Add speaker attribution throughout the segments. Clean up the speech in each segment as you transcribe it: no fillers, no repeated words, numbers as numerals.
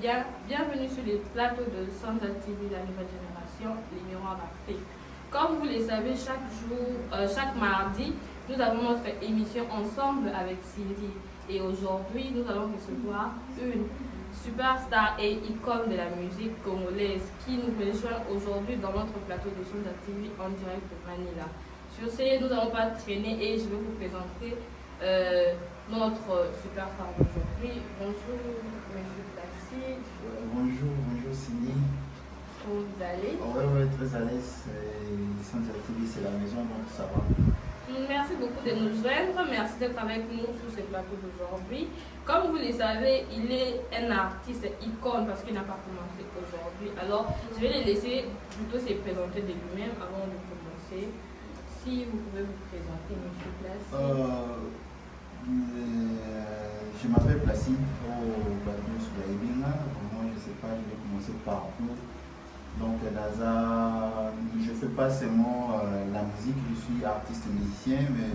Speaker 1: Bienvenue sur les plateaux de Sansa TV, la nouvelle génération, les miroirs d'Afrique. Comme vous le savez, chaque mardi, nous avons notre émission ensemble avec Cindy. Et aujourd'hui, nous allons recevoir une superstar et icône de la musique congolaise qui nous rejoint aujourd'hui dans notre plateau de Sansa TV en direct de Manila. Sur ce, nous n'allons pas traîner et je vais vous présenter notre superstar d'aujourd'hui. Bonjour, monsieur Placide.
Speaker 2: Bonjour Cindy.
Speaker 1: Comment vous allez?
Speaker 2: Ouais, très à l'aise. Sansa TV, c'est la maison, donc ça va.
Speaker 1: Merci beaucoup de nous joindre. Merci d'être avec nous sur ce plateau d'aujourd'hui. Comme vous le savez, il est un artiste icône parce qu'il n'a pas commencé aujourd'hui. Alors, je vais le laisser plutôt se présenter de lui-même avant de commencer. Si vous pouvez vous présenter, monsieur Placide.
Speaker 2: Je m'appelle Placide au Badou Soulaïbina. Moi, je ne sais pas, je vais commencer par où. Donc, je ne fais pas seulement la musique, je suis artiste musicien, mais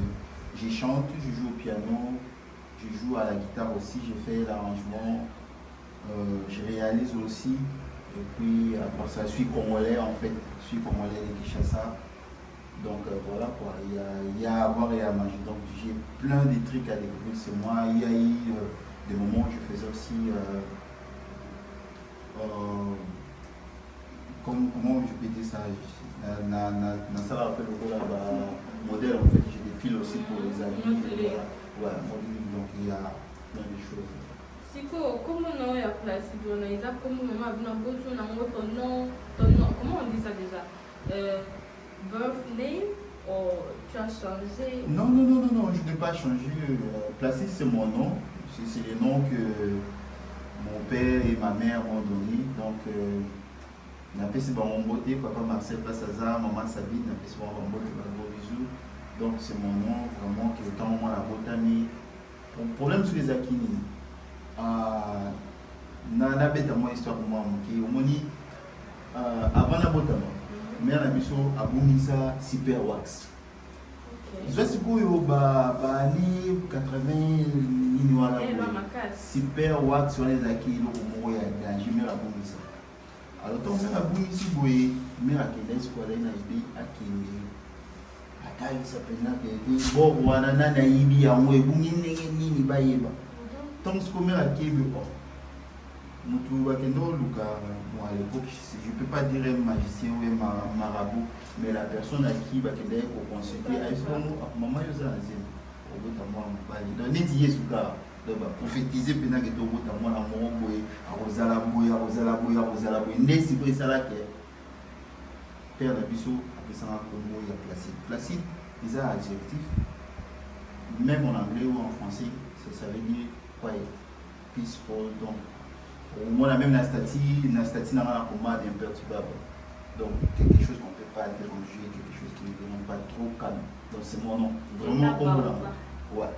Speaker 2: je chante, je joue au piano, je joue à la guitare aussi, je fais l'arrangement, je réalise aussi. Et puis, après ça, je suis congolais en fait, je suis congolais de Kinshasa. Donc voilà quoi, il y a à boire et à manger. Donc j'ai plein de trucs à découvrir sur moi. Il y a eu des moments où je faisais aussi, comment je peux dire ça, dans ça rappelle le modèle en fait, j'ai des fils aussi pour les amis. Ouais, donc il y a plein de choses.
Speaker 1: Siko, comment on a placé comment on dit ça déjà? Birth name ou tu as changé?
Speaker 2: Non, je n'ai pas changé. Placide, c'est mon nom. C'est le nom que mon père et ma mère m'ont donné. Donc, on appelle ça mon beauté, papa Marcel Passaza, maman Sabine, on appelle ça mon beauté, mon bisou. Donc, c'est mon nom vraiment qui est autant moi la botanie. Le problème sur les Akini, n'a bête à moi histoire pour moi, qui est au moni avant la botanie. Mais la mission a Boumisa Super Wax. Je sais que ni 80 ni voilà. Super Wax sur les acquis, il y a jamais la Boumisa. Alors, tant que la Boumisa, mais à quel est-ce qu'on a une idée à qui à taille s'appelle que bon, voilà, naïbi, à moi, Boumini, Baïba. Tant que qu'on met à qui à l'époque, je ne peux pas dire un magicien ou un marabout, mais la personne à qui va consulter, maman, je suis prophétiser pendant que tu as mon amour, Père Nabiso, après ça, il y a Placide. Placide, ils ont un adjectif, même en anglais ou en français, ça veut dire quiet, peaceful, donc. Moi, même la statue n'a pas d'imperturbable. Donc, quelque chose qu'on ne peut pas déranger, quelque chose qui ne demande pas trop calme. Donc, c'est mon nom. Vraiment comme là. Ouais.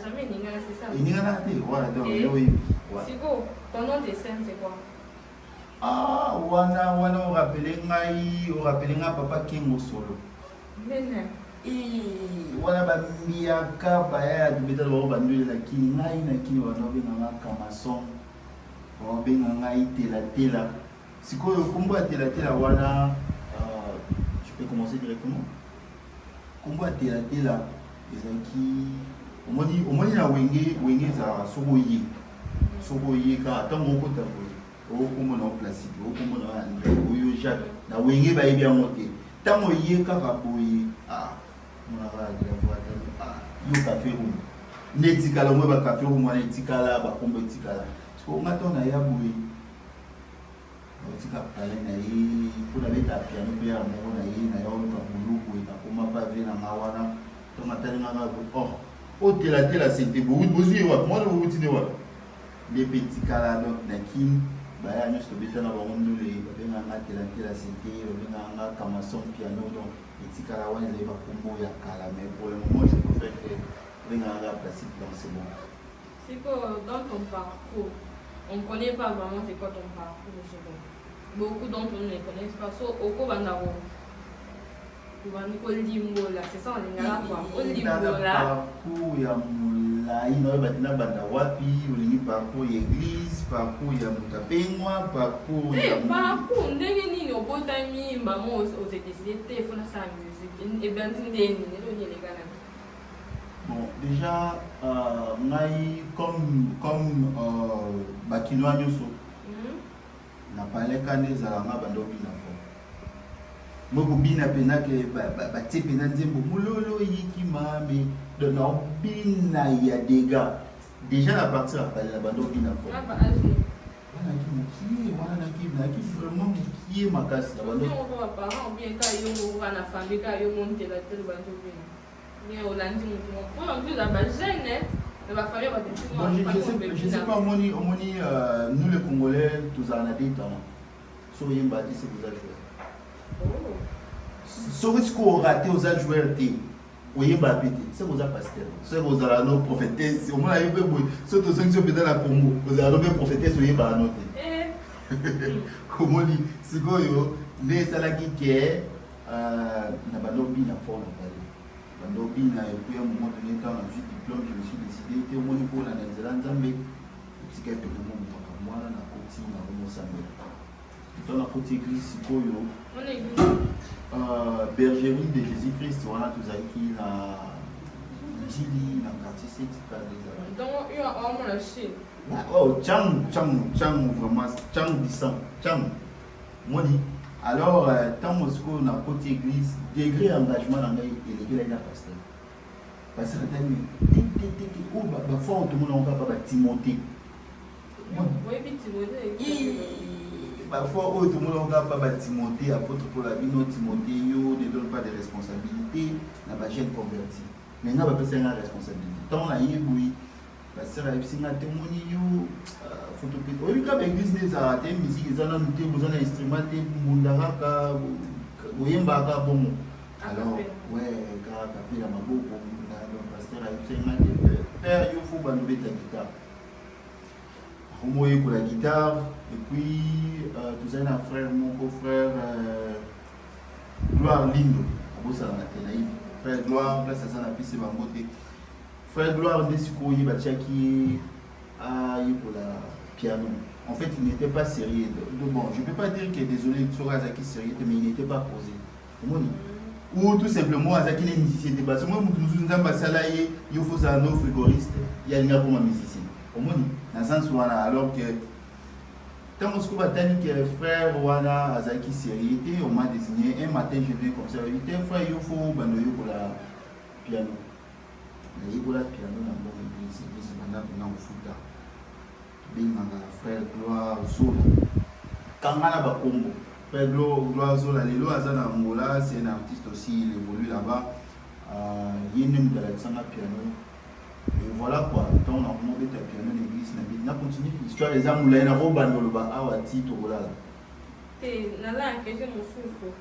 Speaker 1: Jamais c'est ça.
Speaker 2: Il n'y en a pas, voilà. Donc, oui.
Speaker 1: Siko, ton nom de scène, c'est quoi?
Speaker 2: Ah, on rappelle Papa King Solo. Wana miaka baya tubeta lo bandu la kinai na kini wanobe na kamason wabenga ngai tela sikoyo kombo tela wana je peux commencer directement kombo tela ezaki omoni na wenge za sokoye ka tango ko taboye o kombo na Placide o kombo na André oyo Jacques na wenge ba yebi amote tango yeka ka boye yo café room netikala mwe ba café room wana etikala ba kombo etikala so ngato na ya boye otika pale na yi kuna beta piano pe ya mo na yi na yo ka buluku ina koma pa ve na mawana to matali na ngabo o tela sente bo bozu wa mo no utine wa le petikala donc na kin baya nyos to beta na ba ngondo le ba benga tela sente o benga nga kama son piano donc etikala wana le ba kombo ya kala mais pour le moment je préfère que benga nga Placide donc c'est bon.
Speaker 1: C'est que dans ton parcours, on ne connaît pas vraiment c'est quoi ton parcours de chez vous. Beaucoup d'entre nous ne connaissent pas. So, Oko Bandaro, c'est ça, on est là quoi.
Speaker 2: Parcours ya la ino batina banda wapi ulingi parcours ya église parcours ya mutapengwa parcours
Speaker 1: ya parcours ndenge nini obota mimba mo ose décider te fona sa musique et bien ndeni nelo ni les gars.
Speaker 2: Bon déjà ngai comme bakino nyoso na paleka ndezala nga bando bina fo moko bina pena ke ba tipe na nzembo mulolo yiki mame de na bina ya dégâts déjà la partie à parler la bando bina fo wana ki vraiment qui est makasi la bando
Speaker 1: on va parents bien ka yo na famille ka yo monter la tele bando bina mais au lundi on en plus la jeune la famille va
Speaker 2: te je sais pas moni nous les Congolais tous en a dit talent so yemba dit c'est vous jouer so risque au raté aux joueurs té oyemba pété c'est vous a pasteur c'est vous a no prophétesse au moins yemba boy so to sanction pété la Congo vous a no prophétesse oyemba noté comment dit c'est quoi yo les salaki ke na balobi na fond Bandobi na et puis à un moment donné quand j'ai eu diplôme je me suis décidé que mon niveau la Nouvelle-Zélande Zambie petit quelque peu de monde pour moi na côté na Mozambique dans la côté église sikoyo bergerie de Jésus-Christ wana tozaki na Djili na quartier 7
Speaker 1: donc il y a vraiment la Chine
Speaker 2: oh chang vraiment chang disant chang moni. Alors, tant Moscou na côté église, degré engagement dans les gars pasteur. Parce que t'as bah fort tout le monde on va pas Timothée.
Speaker 1: Oui, Timothée.
Speaker 2: Bah fort tout le monde on va pas Timothée apôtre pour la vie non Timothée yo ne donne pas de responsabilité, n'a pas jeune converti. Maintenant va passer la responsabilité. Tant la yeboui pasteur a epsinga témoigner yo photopédie. Oui, quand l'église des arrêtés, musique, ils ont noté, vous avez un instrument, Mundaraka, Boyembaka, bon. Alors, ouais, car tapé la mabo, le pasteur a eu père, il faut bandouler ta guitare. Romoyer pour la guitare, et puis, tu as un frère, mon beau-frère, Gloire Lindo, à Bossa dans la Ténaïve. Frère Gloire, là, ça s'en a pissé, ma beauté. Frère Gloire, des secours, il va tchaki, pour la piano. En fait, il n'était pas sérieux. Bon, je ne peux pas dire que désolé, Tsorazaki sérieux, mais il n'était pas posé. Ou tout simplement, Azaki n'est musicien. Parce que moi, nous avons salarié, il faut un autre frigoriste, il y a une pour musicien. Dans le sens où, alors que, quand on se trouve à que frère Wana Azaki sérieux, on m'a désigné, un matin, je viens comme ça, il était frère, il faut bandoyer pour la piano. Il faut la piano dans mon église, c'est maintenant au foot. Frère Gloire Zola Kangana Bakombo frère Gloire Zola Lelo Azana Angola c'est un artiste aussi il évolue là-bas il y a une de la piano et voilà quoi tant on a monté ta piano l'église n'a continué l'histoire des âmes là il y a un robot dans le bas à titre voilà
Speaker 1: et là la question mon souffle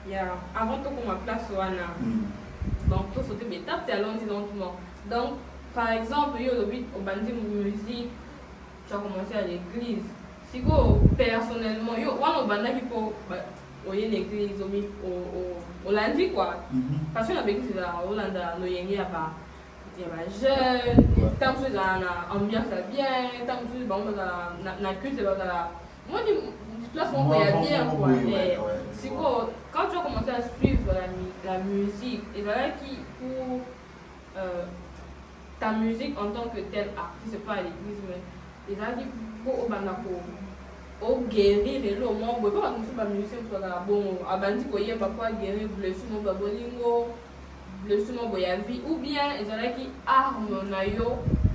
Speaker 1: il y a avant tout qu'on ma place wana donc tout sauter étape tu allons dire lentement donc par exemple il y a le but au bandit musique tu as commencé à l'église. Si personnellement, on a dit pour l'église, au lundi quoi. Parce que l'église, au lundi, il y a des jeunes, tant que l'ambiance est bien, tant que la culte est bien. Moi, je place mon il y a bien quoi. Si quand tu as commencé à suivre la musique, et voilà qui pour ta musique en tant que tel artiste, pas à l'église, mais ils ont dit pour guérir et l'eau, moi, je ne peux pas faire de musicien pour la bon. Abandi ko yé papa guérir blessure mon babolingo, blessure mon boyavi, ou bien ils ont qui arme na yo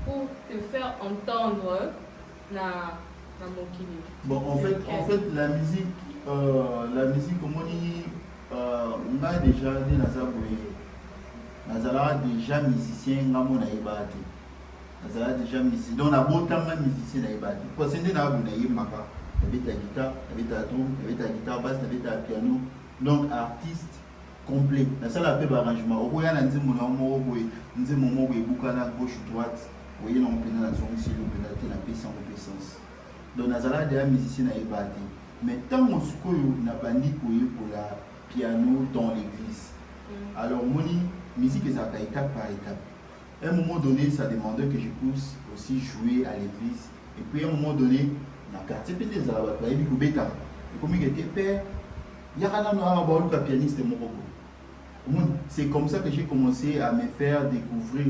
Speaker 1: pour te faire entendre na mokili.
Speaker 2: Bon, en fait, la musique, comme on dit, on a déjà dit Nazala déjà musicien, on a ébattu. Nazala déjà musicien, donc on a beau temps musicien à ébattu. Parce que nous avons eu maka, avec ta guitare, avec ta drum, avec ta guitare basse, avec ta piano, donc artiste complet. Nazala peu d'arrangement. Au bout, il y a un moment où il y a gauche droite, où il y a un peu dans la zone, si le pénalité la paix sans puissance. Donc Nazala déjà musicien à ébattu. Mais tant qu'on n'a pas dit pour la piano dans l'église. Alors, moni musique est étape par étape. À un moment donné, ça demandait que je puisse aussi jouer à l'église. Et puis à un moment donné, dans le quartier, il y a des gens comme il était père, il y a un pianiste. C'est comme ça que j'ai commencé à me faire découvrir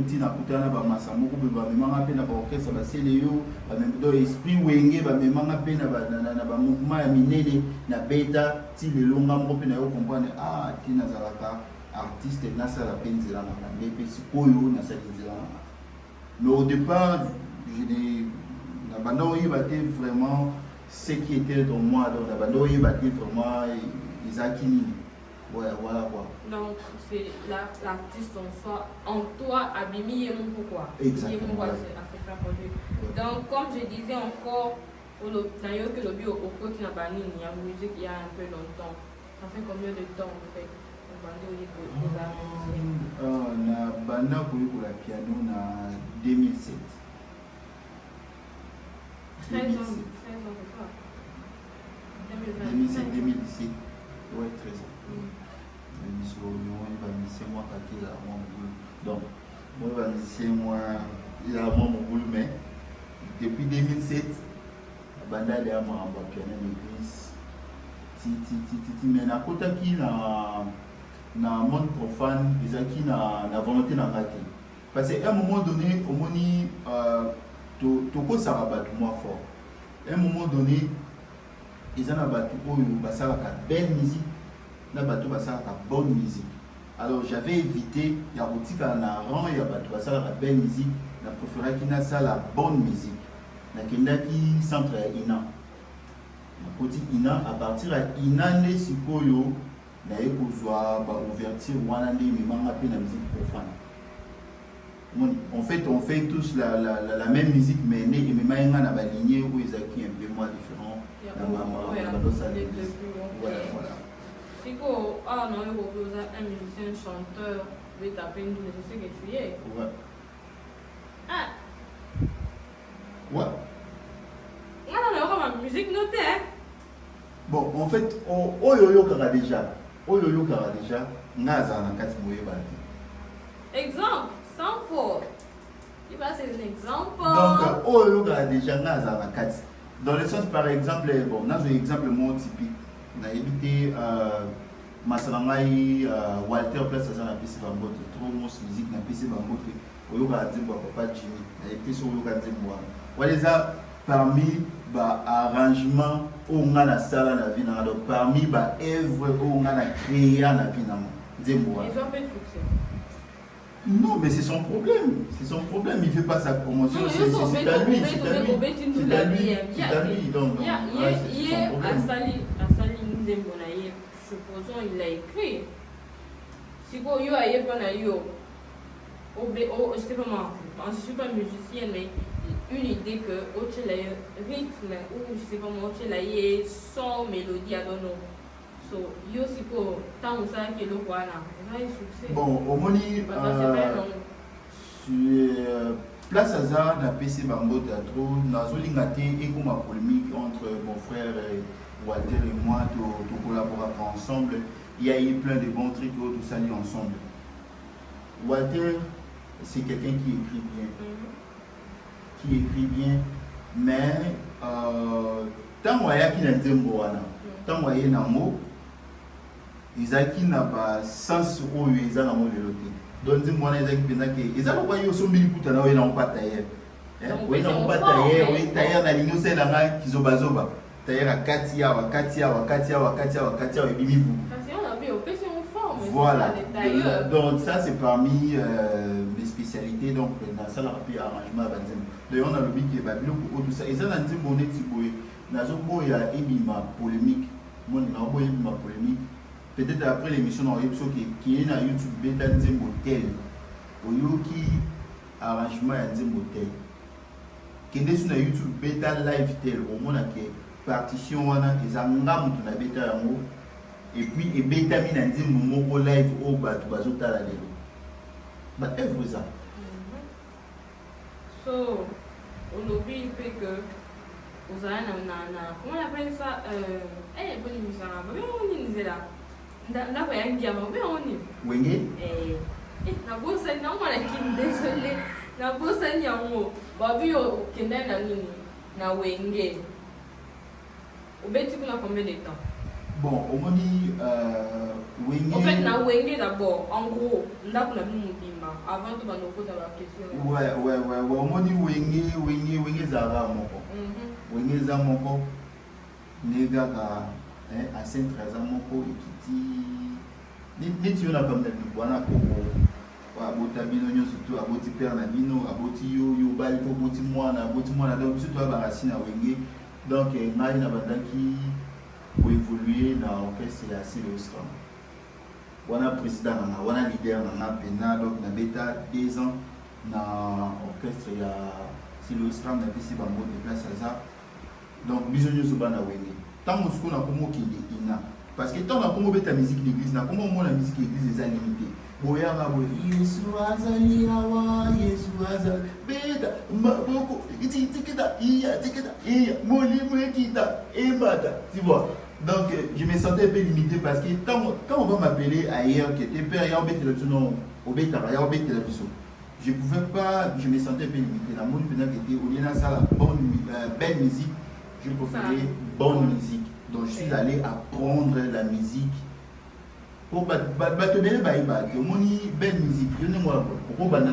Speaker 2: l'esprit wenge bamemanga pe na ba mouvement ya minene na beta ti lelo ngambo pe na yo comprendre ti nazalaka artiste nasala pe nzela na bande pe sikoyo nasala nzela na. Mais au départ na banda oyeba te vraiment ce qui était dans moi, donc na banda oyeba te vraiment Isaki nini. Ouais, voilà quoi.
Speaker 1: Donc, c'est l'artiste en soi, en toi, Abimi et mon pourquoi.
Speaker 2: Exactement. Ouais.
Speaker 1: Donc, comme je disais encore, d'ailleurs que le bio au côté n'a pas ni la musique il y a un peu longtemps. Ça fait combien de temps en fait?
Speaker 2: Na banda pour la piano na 2007.
Speaker 1: 13 ans,
Speaker 2: 2017. Ouais, 13 ans. Donc, moi, il a mon boulot, mais depuis 2007, la bande est à moi en piano d'église. Mais na kota qui na monde profane, ils ont qui na volonté na raté. Parce qu'à un moment donné, au moni, toko ça rabat moi fort. À un moment donné, ils ont abattu ça la belle musique. Na bato basala bonne musique. Alors j'avais évité ya botika na rang ya bato basala belle musique, na préféré ki na sala bonne musique. Na kendaki centre ya Ina. Na koti Ina à partir ya Ina ne sikoyo na ekozwa ba ouverture wana nde memanga pe na musique profane. En fait, on fait tous la même musique, mais ne memanga na ba lignée où ils acquis un peu moins différent. Voilà.
Speaker 1: Si on a un musicien chanteur, je vais taper une double, je sais que tu y es.
Speaker 2: Ouais.
Speaker 1: Ah!
Speaker 2: Ouais.
Speaker 1: On a ma musique notée, hein?
Speaker 2: Bon, en fait, Oyoyo Kara déjà, Naza na kati moye bati.
Speaker 1: Exemple, sans faute. Il va c'est un exemple.
Speaker 2: Donc, Oyoyo Kara déjà, Naza na kati. Dans le sens, par exemple, bon, on a un exemple moins typique. On a évité Masalangai, Walter Place à la PC Bambote, trop de musique na PC Bambote, Oyoga Zimbo, Papa Jimmy, on a évité sur Oyoga Zimbo. Voilà, parmi arrangements on a la salle na vie, donc parmi œuvres on a la créé na vie na Zimbo.
Speaker 1: Ils ont fait succès.
Speaker 2: Non, mais c'est son problème. C'est son problème. Il ne fait pas sa promotion. C'est à lui. C'est à lui. Donc,
Speaker 1: supposons il a écrit. Si vous avez je sais pas moi, je ne suis pas musicienne, mais une idée que au rythme ou je sais pas moi, au son, mélodie à donner. So, yo siko tant ça que le voilà.
Speaker 2: Bon, au moni sur place hasard na PC Bango Théâtre, nazolinga te et comme ma polémique entre mon frère Walter et moi, to collaborer ensemble. Il y a eu plein de bons trucs tout ça ensemble. Walter, c'est quelqu'un qui écrit bien, mais tant qu'il y a qui n'a tant qu'il y a Isaki n'a pas sens où ils ont le loté. Donc, moi, Isaki Penake, ils ont pas eu son miliputa, ils n'ont pas taillé. Ils n'ont pas taillé, ils taillent dans l'igno, c'est la main qui zobazoba. Taillé à Katia, et Bimibou. Voilà. Donc, ça, c'est parmi mes spécialités. Donc, dans ça, la rapide arrangement. D'ailleurs, on a le bic qui est babylon pour tout ça. Et ça, on a dit, mon étiboué, il y a ma polémique. Moi, il y a ma polémique. Peut-être après l'émission dans qui est dans YouTube, bêta Nzembo tel, au yoki arrangement à Nzembo tel. Qui est sur YouTube, bêta live tel, au moins que partition wana, ils ont ngam tu na bêta yango, et puis et bêta mi na Nzembo moko live au bas tu bazo tala lelo. Bah œuvre ça.
Speaker 1: So, on oublie fait que vous avez comment on appelle ça? Bonne émission là, mais on est là. Ndako ya ngiama ube oni
Speaker 2: wenge
Speaker 1: Nabosa na mwana kini désolé. Nabosa ni yango. Babi yo kenda na nini? Na wenge. Obeti kuna combien de temps?
Speaker 2: Bon, au moins wenge.
Speaker 1: En fait, na wenge d'abord. En gros, là pour la bimba. Avant tout, on va poser la question.
Speaker 2: Ouais. Au moins wenge zara moko. Wenge za moko. Nega ka à Saint-Trésor moko ekiti. Neti yo na comme d'habitude wana koko. Abota bino nyonso tu aboti père na bino aboti yo bali po boti mwana donc surtout abarasi na wenge donc ngai na bandaki pour évoluer dans l'orchestre ya Siloscram wana président na wana leader na pena donc na beta 2 ans na orchestre ya Siloscram na pesi bango de place ça donc biso nyonso bana wenge tant mosiko na komo kende ina parce que tant na komo beta musique d'église na komo mona musique d'église eza limité boyanga boy Yesu azali awa Yesu azali beta maboko tikita iya molimo kita ebata tu vois donc je me sentais un peu limité parce que quand on va m'appeler ailleurs qui était père ya obete le non obeta ya obete le biso je pouvais pas je me sentais un peu limité la monde pendant que était au lieu ça la bonne belle musique je préférais bonne musique donc je suis allé apprendre la musique pour te donner belle musique. Je ne moi pas je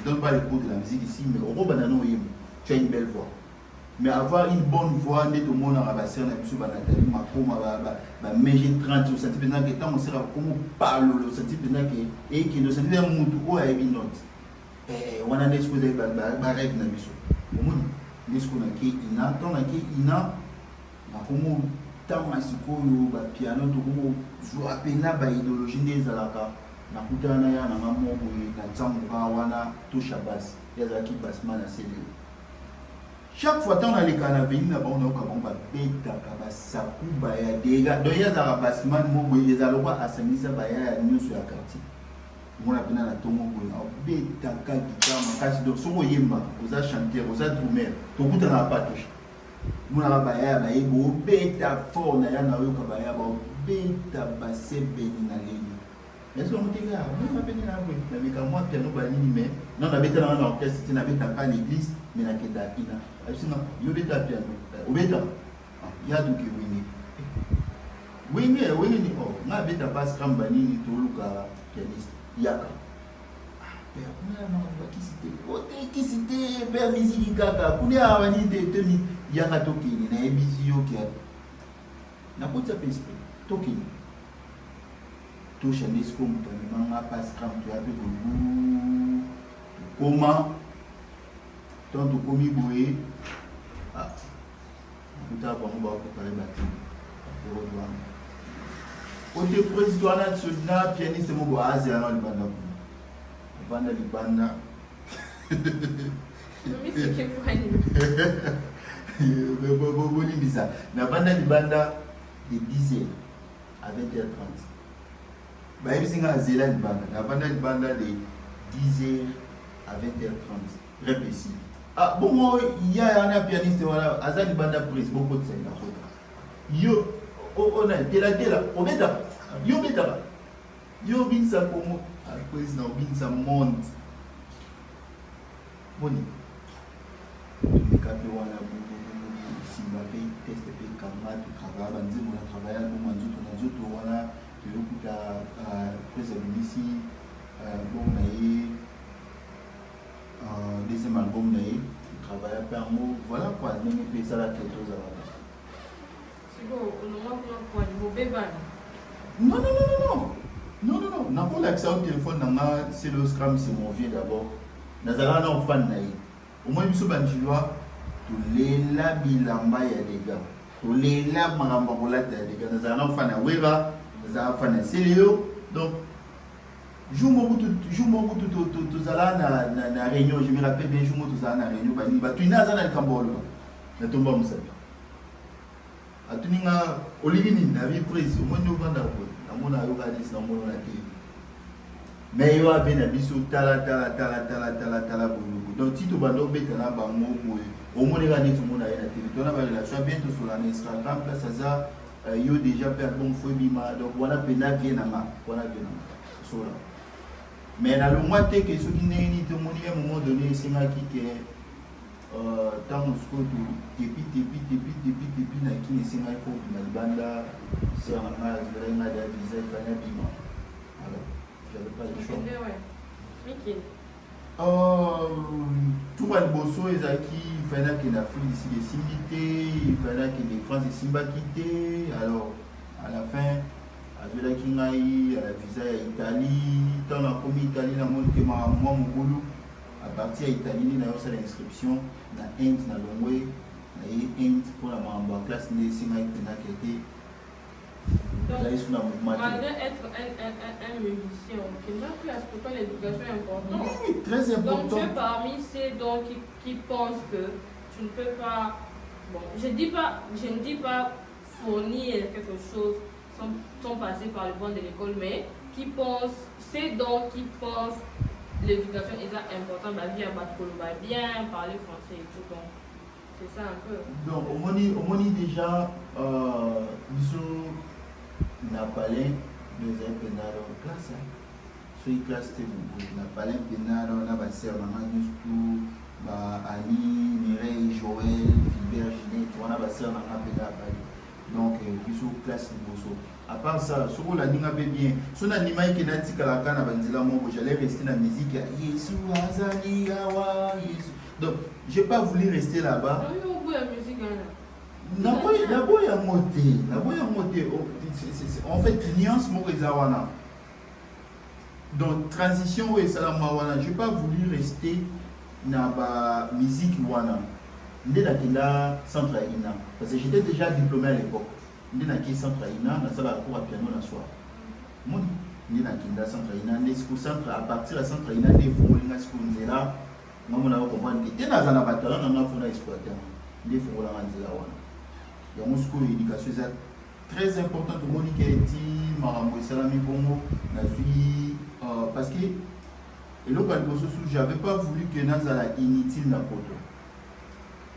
Speaker 2: donne pas les cours de la musique ici, mais tu as une belle voix. Mais avoir une bonne voix, tout le monde a rabassé, on a pu Nathalie Macron, mais j'ai 30 au senti pendant que tant on sait comment parle, le senti pendant que et qui ne senti pas mon tout à une note. Et on a des choses de rêve na biso. Au moins, les choses qui ina, tant qui ina, comment tant masikoyo ba piano to ko zwa pena ba idéologie ndezalaka na kutana ya na mamo boye na tsamuka wana to shabas yazaki basman na sele chaque fois tant na leka na veni na baona ka bomba beta ka basakuba ya dega do yazaka basman mo boye ezaloko asamisa ba ya nyuso ya quartier mona pena na tomo boye na beta ka guitare makasi donc soko yemba oza chanteur oza drummer to kutana pa touche muna baya ba ebo beta fort na ya na yo ka baya ba beta ba sebeni na leni est-ce que on tinga on va venir là oui mais quand moi piano ba nini mais non na beta na orchestre na beta pas l'église mais na keda ina sinon yo beta piano o beta ya du ke wingi ni oh na beta pas scrum ba nini to luka pianiste yaka père on a qui cité père musique kaka kunia wani de yaka tokini na ebisi yo kia na kutsa pespe tokini to chanes comme to manga pas cram to ape bobu comment tant to komi boye ah kuta ba mo ba ko kale bati ko do o te président national pianiste mo bo azi ana libanda Bolibisa. Na banda libanda de 10h à 20h30. Bah ibisinga zela libanda. Na banda libanda de 10h à 20h30. Répéti. Ah bon moi il y a un pianiste voilà azali banda prise beaucoup de ça na kota. Yo on a tela on beta. Yo beta. Yo binsa como a prise na binsa monde. Boni. Tumekapi wana simba pe test pe kama tu travail banzi mona travail albo manzuto wana tu yokuta presa ici bon naie deuxième album naie travail par mot voilà quoi nini pe ça la quelque chose là
Speaker 1: c'est bon on a quoi niveau bébé
Speaker 2: non n'a pas l'accès au téléphone nanga c'est le scram c'est mon vieux d'abord nazala na fan naie au moins biso banjilwa tolela bilamba ya lega tolela makambo kolata ya lega nazala na fana wera nazala fana seleo donc jour moko tozala na réunion je me rappelle bien jour moko tozala na réunion bani batu ina aza na likambolo na tomba musapi atuninga olingi nini na vie prise omoni ovanda ko namona ayoka disi namona na te mais yo abe na biso tala boluku donc ti tobanda obeta na bango boye omoneka neti omona ye na tv tona barelation bientôt sur la Instagram place aza yo déjà père bon fo ebima donc wana mpena vie nanga wana vie nanga cela. Mais dans le mois que ce qui n'est pas à un moment donné, c'est qui est tant que depuis na qui ne sait pas il faut que banda c'est un mal de la visa il fallait bien. Alors j'avais pas le choix. Tout le bosso est acquis, il fallait que l'Afrique ici des similité, il fallait que les France ici bas quitté. Alors à la fin à la Kingaï, à la visa Italie, tant la commis Italie la monde que moi mon boulot. À partir d'Italie, il y a aussi l'inscription dans l'Inde, dans l'Ongwe, dans l'Inde pour la classe de Sima et Penakete.
Speaker 1: Malgré être un musicien, pourquoi l'éducation est importante?
Speaker 2: Oui, très important.
Speaker 1: Donc tu es parmi ceux qui pensent que tu ne peux pas. Bon, je ne dis pas fournir quelque chose sans passer par le banc de l'école, mais qui pensent, qui pensent l'éducation est importante, bien parler français et tout. Donc, c'est ça un peu.
Speaker 2: Donc, au moins déjà, nous n'a pas l'air de pénal en classe. Sur une classe, n'a pas l'air pénal, on a passé tout, Ali, Mireille, Joël, Philbert, Ginette, on a passé en pénal. Donc, sur classe de Bosso. À part ça, sur la ligne bien, sur l'animal qui n'a pas la canne, j'allais rester dans la musique. Donc, je n'ai pas voulu rester là-bas. En fait, nuance Morezawana. Donc, transition, je n'ai pas voulu rester dans la musique. Je suis dans centre Aïna. Parce que j'étais déjà diplômé à l'époque. Je suis dans centre Aïna, dans la cour à piano la soir. Je suis dans centre Aïna. Je à partir de centre Aïna, je suis dans school là. Je suis dans un bataillon, je suis exploité. Je suis dans la school d'éducation. C'est très important que je dis Marambo Salami Bongo. Parce que je n'avais pas voulu que Nazala inutile na poto.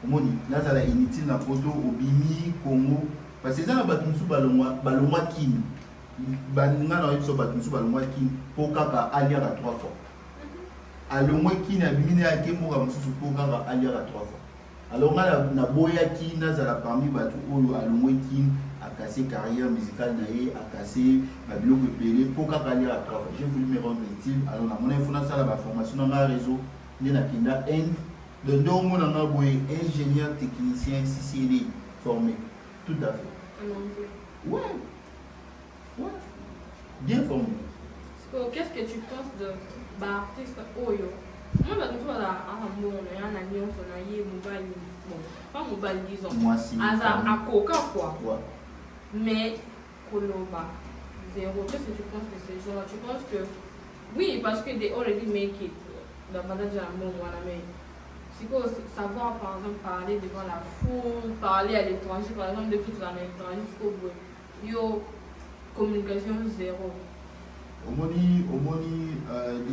Speaker 2: Omoni nazala inutile na poto obimi Congo parce que ça na batumsu balongwa kin baninga na yeso batumsu balongwa kin po kaka aliara 3 fois alongwa kin abimi na kembo ka mususu po kaka aliara 3 fois alors na boya kin nazala parmi batu oyo alongwa kin akasser carrière musicale na ye akasser babiloko epele po kaka aliara 3 fois j'ai voulu me rendre utile alors na mona info na sala ba formation na réseau ndi na kinda de deux mots dans ingénieur technicien CCD formé. Tout à fait. Ouais. Bien formé.
Speaker 1: Qu'est-ce que tu penses de l'artiste Oyo? Moi, je suis pas mobile, disons.
Speaker 2: Moi, si.
Speaker 1: À Coca, quoi.
Speaker 2: Ouais.
Speaker 1: Mais, Koloba, zéro. Qu'est-ce que tu penses de ces gens? Tu penses que. Oui, parce que they already make it. Dans le mais. Il faut savoir, par exemple, parler devant la foule, parler à l'étranger, par exemple, depuis que tu es à l'étranger, jusqu'au bout. Yo, communication zéro.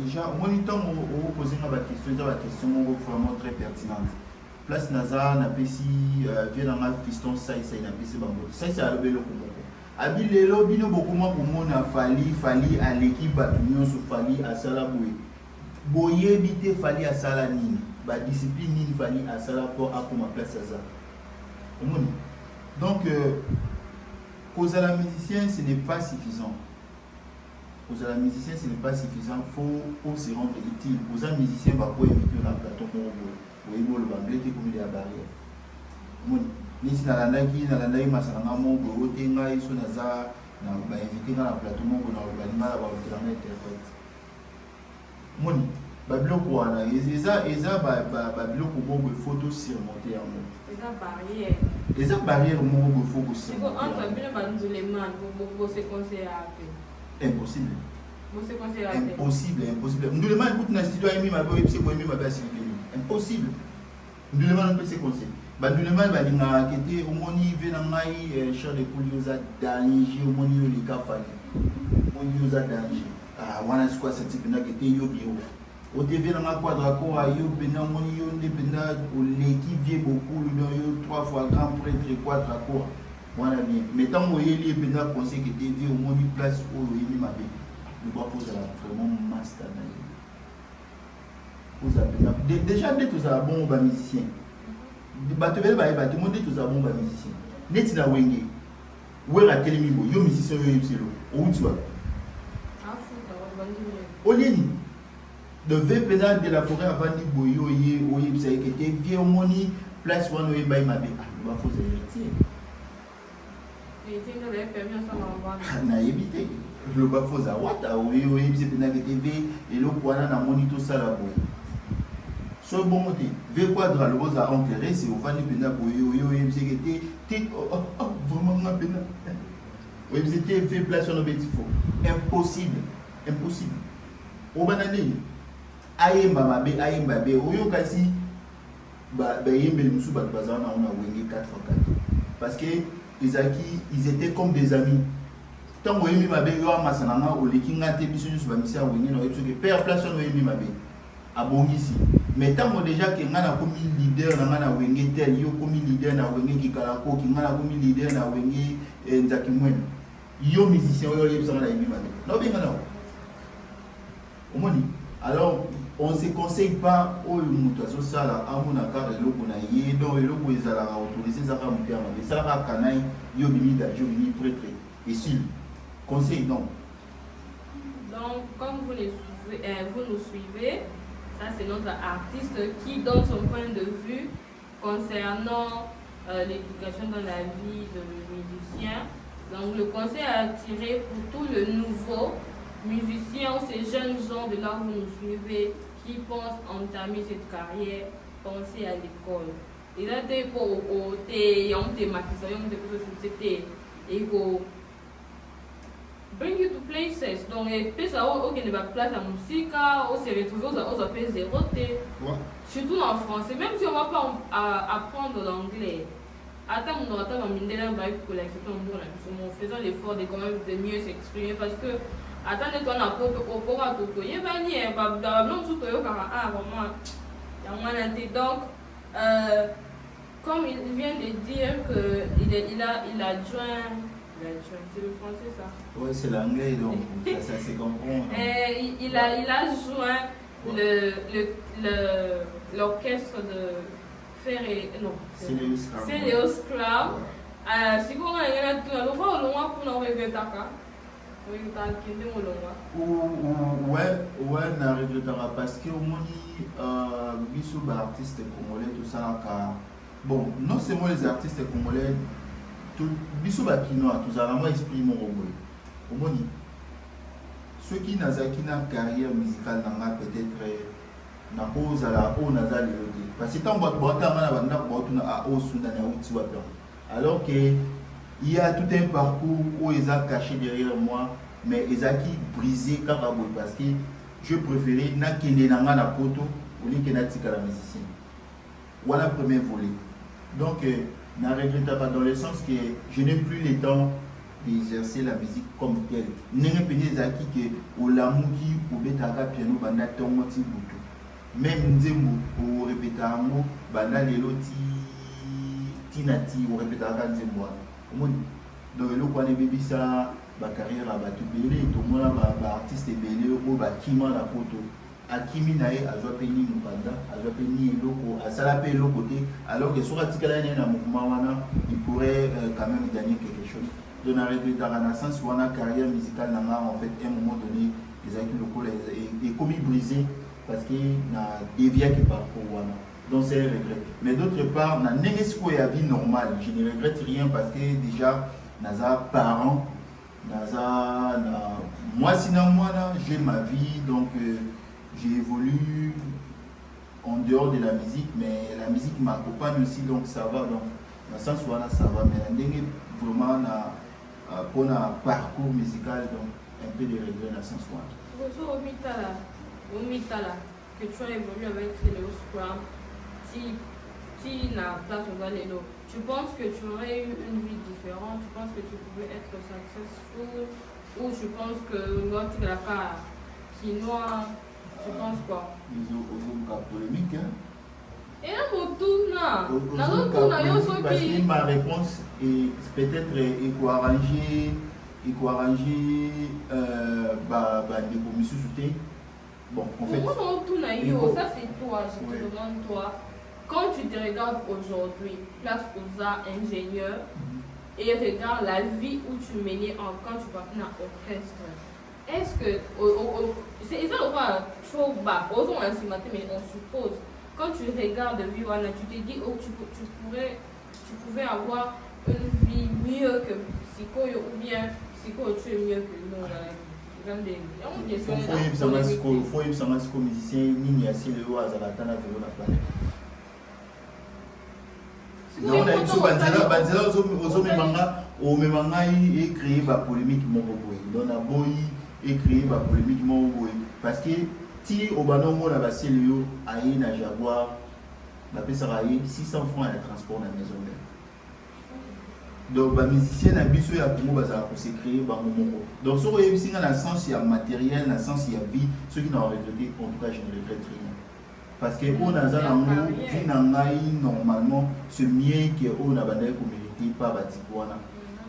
Speaker 2: Déjà, au temps où vous posez la question vraiment très pertinente. Place Naza, n'a pas si, vient dans ma piston, ça, n'a pas si bambou. Ça, c'est à l'obélo. Abilelo, bino beaucoup moins pour moi, n'a fallu à l'équipe, à l'union, fallu à Salaboué. Boye, bité, fallu à Salanine. La discipline il fallait à ça pour à ma place à ça. Donc, cause à la musicien, ce n'est pas suffisant. Cause à la musicien, ce n'est pas suffisant. Faut se rendre utile. Cause à la musicien, va pouvoir éviter la plateau pour le banglé qui comme il y a barrière. Ni si nalanda masana mo go tenga iso naza na ba inviter na plateau mo go na organiser la ba interprète. Moni babiloko wana eza babiloko moko photo surmonter yango eza barrière moko faut impossible ndulema écoute na studio ayemi mabe epse ko yemi mabe asilike impossible ndulema no pese conseil bandulema balinga kete omoni ve na ngai cher de polioza danger omoni yo likafali omoni yo za danger wana sikwa cette type na kete yo bio au TV dans la quadraco à yo bena moni yo ne bena l'équipe vie beaucoup yo 3 fois grand prêtre 4 accords voilà bien mais tant moye li bena conseil que TV au moni place au yemi mabe je dois poser vraiment master. Déjà, dès que tu as bon musicien, tu as bon musicien. Net na wenge. Où est la télémibo? Yo musicien yo yipselo. Où tu vas? Olieni. De V de la forêt avant ni boyo ye o yipselo que te vieux moni place one way by mabe. Ah, faut héritier.
Speaker 1: Héritier de permis ça m'a
Speaker 2: na éviter. Le bas faut za wata o yipselo na que TV et le kwana na monito sala boy. So bon côté, V quadra le beaux à enterrer, c'est au vani pena pour yo MCT, vraiment ma pena. Oui, c'était V place sur l'objectif. Impossible, impossible. Au banane, ayemba mabe, au yo kasi, yembe musu bat bazana on a wingé 4x4. Parce que ils étaient comme des amis. Tant que yembe mabe yo amasananga au lekinga te biso sur ba misia wingé no epso que père place sur yembe mabe. Abongisi. Mais tant que déjà que ngana komi leader na ngana wenge tel yo komi leader na wenge kikalako ki ngana komi leader na wenge nzakimwen yo musicien yo yebisa na yimi mabe no benga na omoni. Alors on se conseille pas au mutazo sala amuna ka eloko na ye donc eloko ezala autorisé zaka mupia mabe sala kanai yo bimi da yo bimi prêtre et s'il conseil non.
Speaker 1: Donc comme vous nous suivez, ça c'est notre artiste qui donne son point de vue concernant l'éducation dans la vie de musicien. Donc le conseil à tirer pour tout le nouveau musicien ou ces jeunes gens de là où vous nous suivez qui pensent entamer cette carrière, pensez à l'école. Et là, c'est pour bring you to places. Donc, puis ça, ok, ne va place à musique, on se retrouve aux appels zérotés. Surtout en français, même si on ne va pas apprendre l'anglais. Attends, on attend un minute pour faisant l'effort de quand même de mieux s'exprimer parce que attendez toi n'a pas au pouvoir tout il va nier dans l'homme tout vraiment donc comme il vient de dire que il a joint. C'est le français ça?
Speaker 2: Oui, c'est l'anglais donc ça se comprend.
Speaker 1: Il a joint l'orchestre de Céléos Club. Si vous avez tout le monde pour nous regretter.
Speaker 2: Ouais, na regrettera parce que au moins biso ba artistes congolais tout ça bon, non seulement les artistes congolais tout biso ba kinois tout ça moi esprit mon robot. Au moins ceux qui n'azaki na carrière musicale n'a peut-être na cause à la haut nazali parce que tant boîte na banda boîte na a haut sous na outi wapi alors que il y a tout un parcours où ils ont caché derrière moi mais ils ont qui brisé carabo parce que je préférais na kende na na poto au lieu que na tika la musicien voilà premier volet donc na regrette pas dans le sens que je n'ai plus le temps d'exercer la musique comme telle n'ai pas zaki que au lamuki au betaka piano banda tongo ti butu même nzembo au répétango banda lelo tinati au répétaka nzembo donc le quoi bébé ça ba carrière ba tu belé tout le monde ba artiste belé au ba kima la poto akimi nae azwa peni mukanda azwa peni eloko asala pe eloko te alors que sur atikala na mouvement wana il pourrait quand même gagner quelque chose de la renaissance ou la carrière musicale n'a en fait à un moment donné les acquis locaux est commis brisé parce qu'il n'a dévié qui parcours wana donc c'est un regret mais d'autre part na nengesko ya vie normale je ne regrette rien parce que déjà naza parents naza moi sinon moi là j'ai ma vie donc j'ai évolué en dehors de la musique mais la musique m'accompagne aussi donc ça va donc dans le sens où ça va mais vraiment pour un parcours musical donc un peu de regret dans ce sens où
Speaker 1: que tu as évolué avec Céléos Club si la place au Valélo, tu penses que tu aurais eu une vie différente, tu penses que tu pouvais être successful ou tu penses que l'autre la part quinoa, tu penses quoi?
Speaker 2: Ils ont une polémique hein.
Speaker 1: Et là pour tout là,
Speaker 2: parce que ma réponse est peut-être éco-arrangée il faut arranger des commissions soutien. Bon, en fait.
Speaker 1: Ça c'est toi, je te demande toi. Quand tu te regardes aujourd'hui, place aux arts ingénieurs, et regarde la vie où tu menais quand tu partais dans l'orchestre, est-ce que c'est ça le quoi trop bas, mais on suppose quand tu regardes vie tu te dis tu pouvais avoir une vie mieux que Sikoyo ou bien Sikoyo tu es mieux que nous là.
Speaker 2: Faut y savoir ce musicien ni assez le haut à Zalatana vélo la planète. Non, on a eu au Memanga et créé la polémique Mongoboy. Donc, on a créé la polémique Mongoboy. Parce que si au Banon, on a passé le haut à une Jaguar, on a payé 600 francs à la transport dans la maison. Donc, les musiciens ont besoin de se créer. Donc, si on a dans le sens, il y a matériel, dans le sens, il y a vie, ceux qui n'ont regretté, en tout cas, je ne regrette rien. Parce que on a normalement ce mien qui est on a communauté pas Batikwana.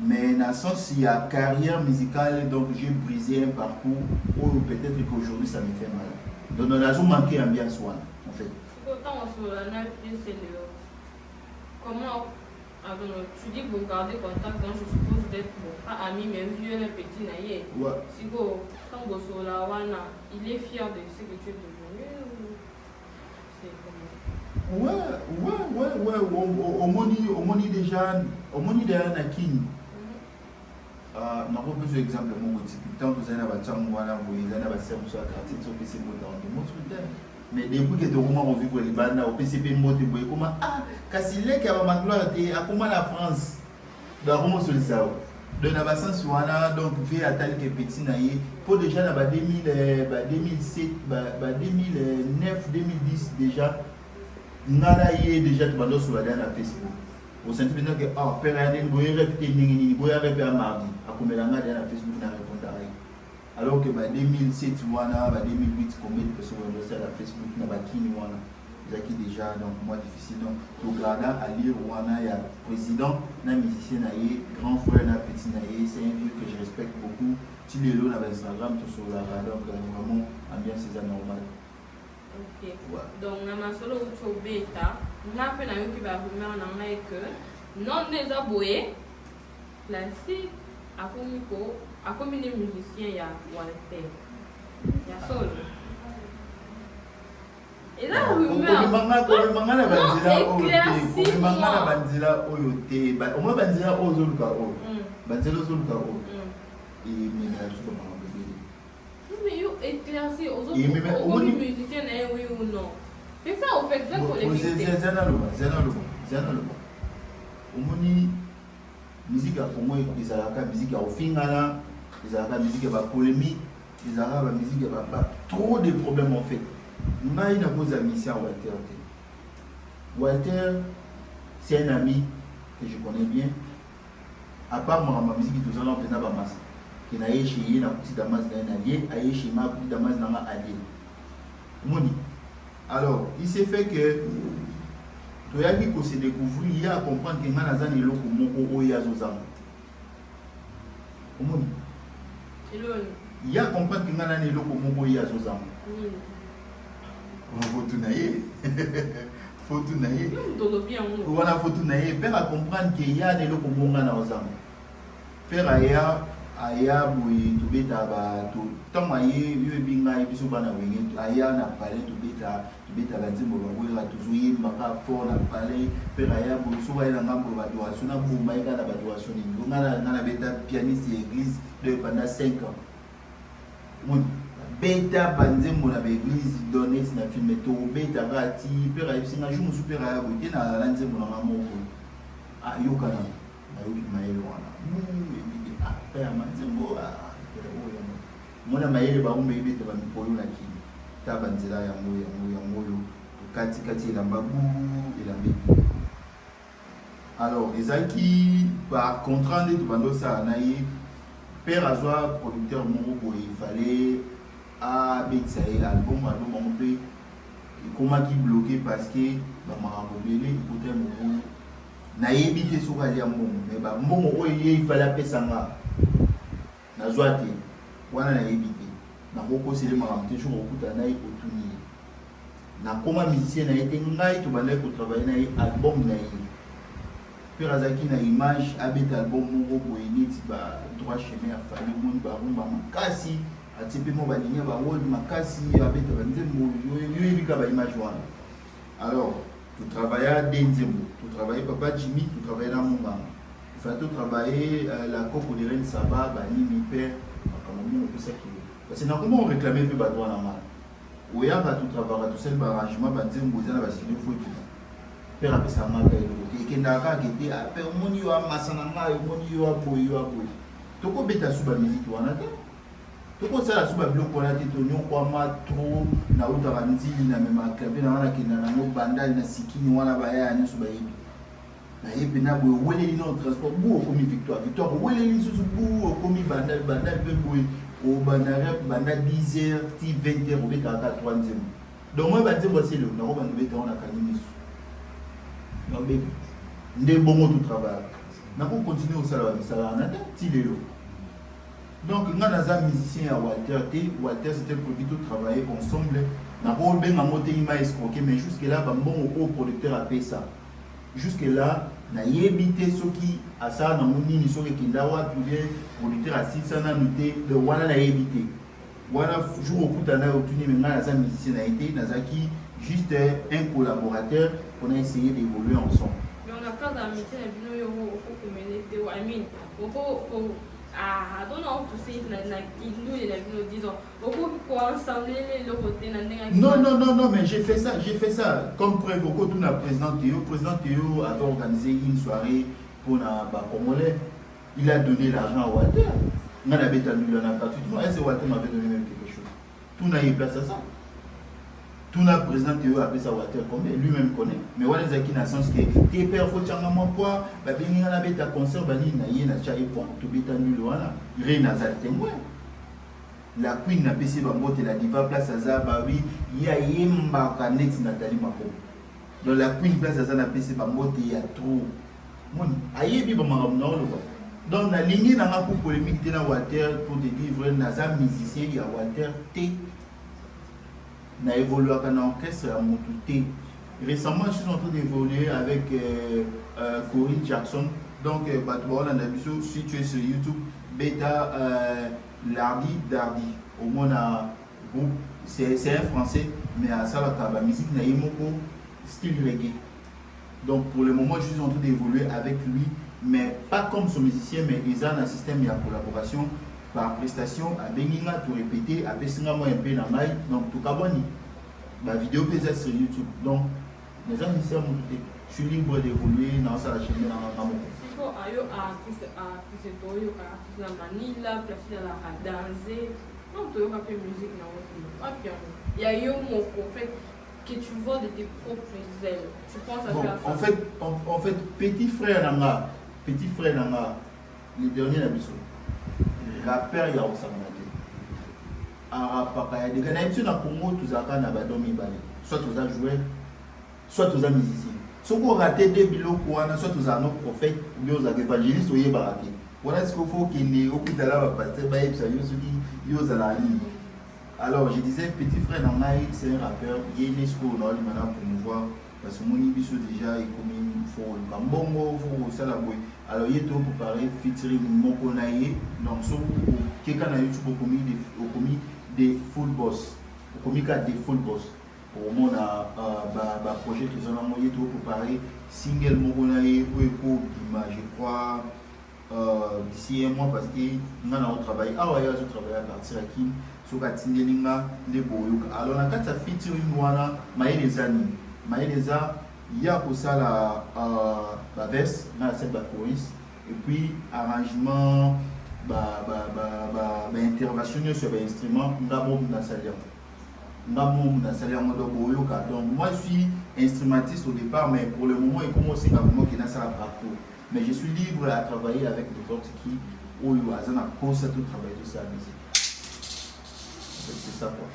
Speaker 2: Mais dans le sens il y a carrière musicale, donc j'ai brisé un parcours où peut-être qu'aujourd'hui ça me fait mal. Donc on a manqué ambiance en fait.
Speaker 1: Comment tu dis que vous gardez contact, donc je suppose d'être pas ami mais vieux, le petit naïe. Si vous quand vous il est fier de ce que tu es devenu.
Speaker 2: Ouais, au moni déjà Nakin. On a repris l'exemple de mon petit tant que vous avez un champ, voilà, vous avez un serre sur la quartier, sur le PC, mais depuis que tu as vu que les bandes au PCP, comment Cassile qui a ma gloire, à comment la France doit remonter sur le sao. De la bassin sur donc fait à tel que petit naïe pour déjà dans 2007 2009 2010 déjà nana yé déjà tu vas sur la dernière Facebook au sens maintenant que père a dit boyer répéter ningi boyer répéter mardi à comme la dernière Facebook n'a répondre alors que 2007 wana 2008 combien de personnes ont laissé la Facebook n'a pas qui wana qui déjà donc moi difficile donc Toglada à lire wana ya président na musicien naïe grand frère na petit naïe c'est un vieux que je respecte beaucoup tu les lots sur Instagram tout sur la donc vraiment ambiance c'est normal.
Speaker 1: Ok. Ouais. Donc na solo au bêta na pe na yo qui va remettre en anglais que non des aboyés classique à comme des musiciens ya Walter ya solo. Et là, on
Speaker 2: trop de problèmes en fait. Maï n'a pas d'amis à Walter. Walter, c'est un ami que je connais bien. À part ma musique qui est toujours là, on a Bamas. Qui n'a chez lui, n'a petit Damas d'un allié, a chez ma petit Damas d'un allié. Moni. Alors, il s'est fait que tu as dit qu'on s'est découvert, il y a à comprendre que Manazan est là comme au Yazozam. Moni. Il y a à comprendre que Manazan est là comme au Yazozam. Faut tout naïe. Faut tout naïe. Voilà, faut tout naïe. Père à comprendre qu'il y a des locaux pour moi dans les hommes. Père aya boui tout bêta tout. Tant aïe, lui binga et puis souvent na wingé. Aya n'a parlé tout bêta la dîme au wira toujours y maka fort na parlé. Père aya boui souvent il a ngambo badoration na bouma il a la badoration. Il na bêta pianiste église de pendant 5 ans. Beta banzembo na l'église donné na film to beta rati pera ipsinga jumu super ya bote na lanzembo na moko yoka na yoki maelo wana pera manzembo mona maele ba umbe beta ba mipolo na ki ta banzela ya moyo kati la babu elambi. Alors ezaki par contrat de bando ça naïe père azwa producteur moko il fallait à Betsaï, album, on peut comment qui bloqué parce que il écoutait mon na évité sur aller à mon mais bon il fallait appeler ça nazwa te wana nayebi te nakokoselema makambo te jour okuta na ye otuni ye nakoma musicien na ye te ngai tobandaki kotravaille na ye album na ye mpe azalaki na image abeta album moko boye neti badroit chemin ya fali omoni barumba makasi atie mpe mo balingi ya barole makasi abeta banzembo yoyebika baimage wana. Alors totravailla de nzembo, totravaille papa Jimmy, totravaille na monganga enfin totravaille la coco de reine Saba bani mi père makambo opesaki parce que nakoma oréclame mpe badroit na mala oyaka totravaillaka tosali baarrangement banzembo eza na bastudio fo ekita père apesa maka eloko te ekendaka kaka ete ape omoni yo amasa na ngai omoni yo aboye tokobeta su bamiziki wana te tokosala su babiloko wana te tonyokwama tro nautaka ntili na mema clave na wana kenda nango bandali na sikini wana bayaya nyonso bayebi nayebi na boye oweleli na transport bu okomi victoire oweleli lisusu bu okomi bandali mpe boye obandara banda 10h ti 20h obetaka 3 nzembo donc moi banzembo asele nakobanda obeta wana kani miso nabebi nde bongo totravaille nakokontinue kosala bamisala wana te ti lelo. Donc, nous avons musicien à Walter T. Walter, c'était prévu de travailler ensemble. Nous avons bien monté une escroqué, mais jusque-là, bon producteur a payé ça. Jusque-là, nous avons évité ceux qui, à ça, nous avons dit que nous avons producteur à 600 noté, le Wana a évité. Wana, jour au coup, nous avons obtenu un musicien a été, nous avons juste un collaborateur pour essayer d'évoluer ensemble.
Speaker 1: Mais on a pas d'amitié, I don't know how to say it like Hindu et disons beaucoup ensemble le côté
Speaker 2: non mais j'ai fait ça comme preuve au tout na président Théo avait organisé une soirée pour na Congolais. Il a donné l'argent à Walter. On a bêta lui on a pas tout le monde Walter m'avait donné même quelque chose. Tout n'a eu place à ça. Tout na président Théo appelé ça Walter comme lui-même connaît. Mais voilà zaki na sens que tes pères faut tchanga moi quoi ba bengi na beta concert bani na ye na chai point to beta nul wana reina za témoin. La queen na pc bangote la diva place aza ba oui ya yemba ka net Nathalie Mako. Donc la queen place aza na pc bangote ya trop. Mon ayebi ba maram na lo. Donc na lingi na nga pour polémique na Walter pour te dire vrai na za musicien ya Walter T. N'a évolué à un orchestre à Montouté. Récemment, je suis en train d'évoluer avec Corinne Jackson. Donc, si tu es sur YouTube, Beta Lardy Dardy. Au moins, c'est un français, mais à ça, la musique n'a style reggae. Donc, pour le moment, je suis en train d'évoluer avec lui, mais pas comme son musicien, mais ils ont un système de collaboration. Par prestation, à Beninga, tout répéter, à Pessinga, moi, un peu dans maille, donc tout cabani. Ma vidéo peut être sur YouTube. Donc, les amis, je suis libre d'évoluer dans sa chaîne.
Speaker 1: Il faut aller à artiste, artiste la Manila, placer la danser. Non, tu as fait musique dans votre il y a eu mon fait que tu vois de tes propres ailes. Tu penses à faire ça?
Speaker 2: En fait, petit frère Nanga, le dernier Nabiso. Rappeur ya osangana te arapaka ya dekana etu na Congo tuzaka na badomi bale soit toza joueur soit toza musicien soko raté de biloko wana soit toza no prophète ou bien oza évangéliste oyeba te voilà ce qu'il faut qu'il ne okutala ba pasteur ba yebisa yo soki yo zala ni. Alors je disais petit frère Nanga c'est un rappeur Yenesco na limana pour nous voir parce que mon biso déjà est comme une folle kambongo faut ça la boy. Alors il est tout préparé featuring Mokonaye donc so quelqu'un na YouTube au commis des full boss au commis des full boss pour mon ba projet que ça na moyen tout préparé single Mokonaye ou je crois d'ici un mois parce que on a travaillé je travaille à partir à Kim so ka tindelinga les boyuka alors na kata featuring wana maeleza ya kosala la verse na cette choriste et puis arrangement intervention sur l'instrument ngabo na salia boyoka. Donc moi je suis instrumentiste au départ mais pour le moment il commence à vraiment qu'il a ça partout mais je suis libre à travailler avec d'autres qui ou azana concert tout travailler de sa musique. C'est ça quoi.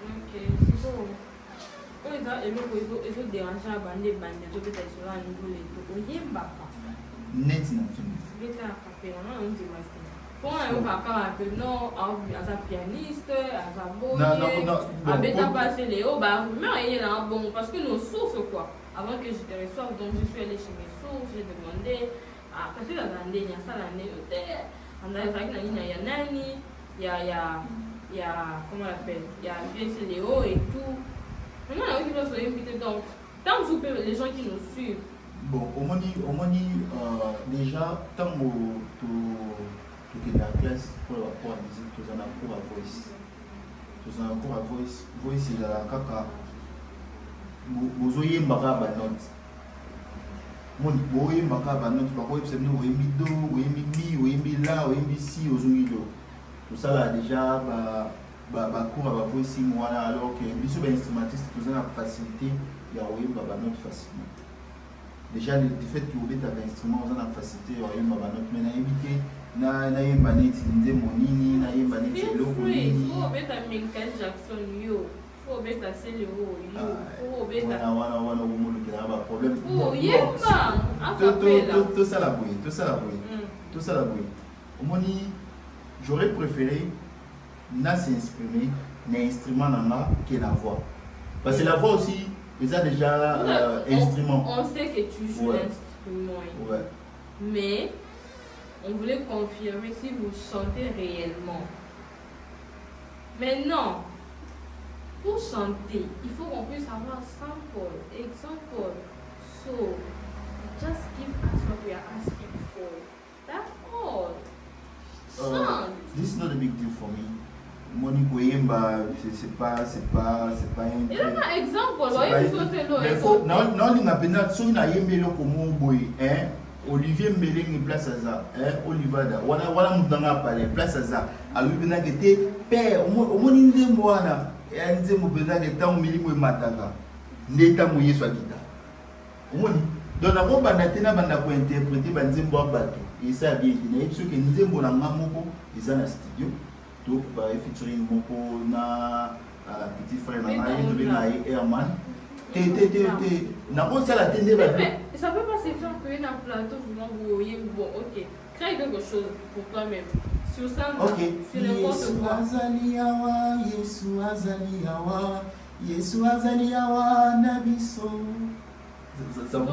Speaker 1: OK, c'est bon. Et là, et le dérangeant à bander, je vais être sur un niveau de yemba.
Speaker 2: Net na film.
Speaker 1: Je vais faire un café, on a un petit masque. Pour un papa que non, un pianiste, un beau,
Speaker 2: non,
Speaker 1: un passé Léo, bah, mais il est là, bon, parce que nos sources, quoi. Avant que je te reçoive, donc je suis allée chez mes sources, j'ai demandé, parce que il y a ça l'année, on a fait qu'il y a Nani, il y a, comment on l'appelle, il y a PSC Léo et tout. Maintenant, il y a qui doivent se inviter, donc, tant que vous pouvez, les gens qui nous suivent.
Speaker 2: Bon, au moins, déjà, tant que la classe pour rapport à musique, tous en cours à voice. Tous en cours à voice. Voice, il a la caca. Vous avez une barre à note. Vous avez une barre à note. Vous avez mis do, vous avez mis mi, vous avez mis là, vous avez mis si, vous avez mis do. Tout ça là, déjà, cours à voice 6 mois là, alors que les instrumentistes, tous en facilité, il y a une barre à note facilement. Déjà, le fait que vous avez un instrument, vous avez facilité, il y a une barre à note. Mais il na yembaneti nzembo nini na yembaneti eloko nini
Speaker 1: faut obeta Michael Jackson yo faut obeta Céline yo faut obeta
Speaker 2: wana omolukela ba problème
Speaker 1: yemba akapela
Speaker 2: tout ça la boue omoni j'aurais préféré na s'exprimer l'instrument nanga que la voix parce que la voix aussi ils a déjà instrument
Speaker 1: on sait que tu joues l'instrument mais on voulait confirmer si vous chantez réellement. Mais non, pour chanter, il faut qu'on puisse avoir sample, example. So, just give us what we are asking for. That's all. Chant.
Speaker 2: This is not a big deal for me. Monique Wemba, c'est pas un.
Speaker 1: Il y a un exemple, voyez, c'est l'eau.
Speaker 2: Non, il n'a pas de na yembelo comme boy, hein. Olivier Mbeleng place à ça, Olivada, voilà mutanga pale place à ça. Alors il venait que t'es père, au moins il dit moi là, et il dit moi besoin que tant mili moi matanga, n'état mouillé soit guida. Au moins donc la robe banatena banda pour interpréter banzembo bateau. Et ça bien qu'il y a ceux qui nzembo na ngamoko, ils ont un studio, donc par featuring moko na petit frère na ngai to na Airman.
Speaker 1: Ça peut pas se faire que un plateau vraiment brouillé. Bon, ok. Crée quelque chose pour toi-même. Sur ça, c'est n'importe quoi.
Speaker 2: Yesu azaliawa nabiso. Ça va?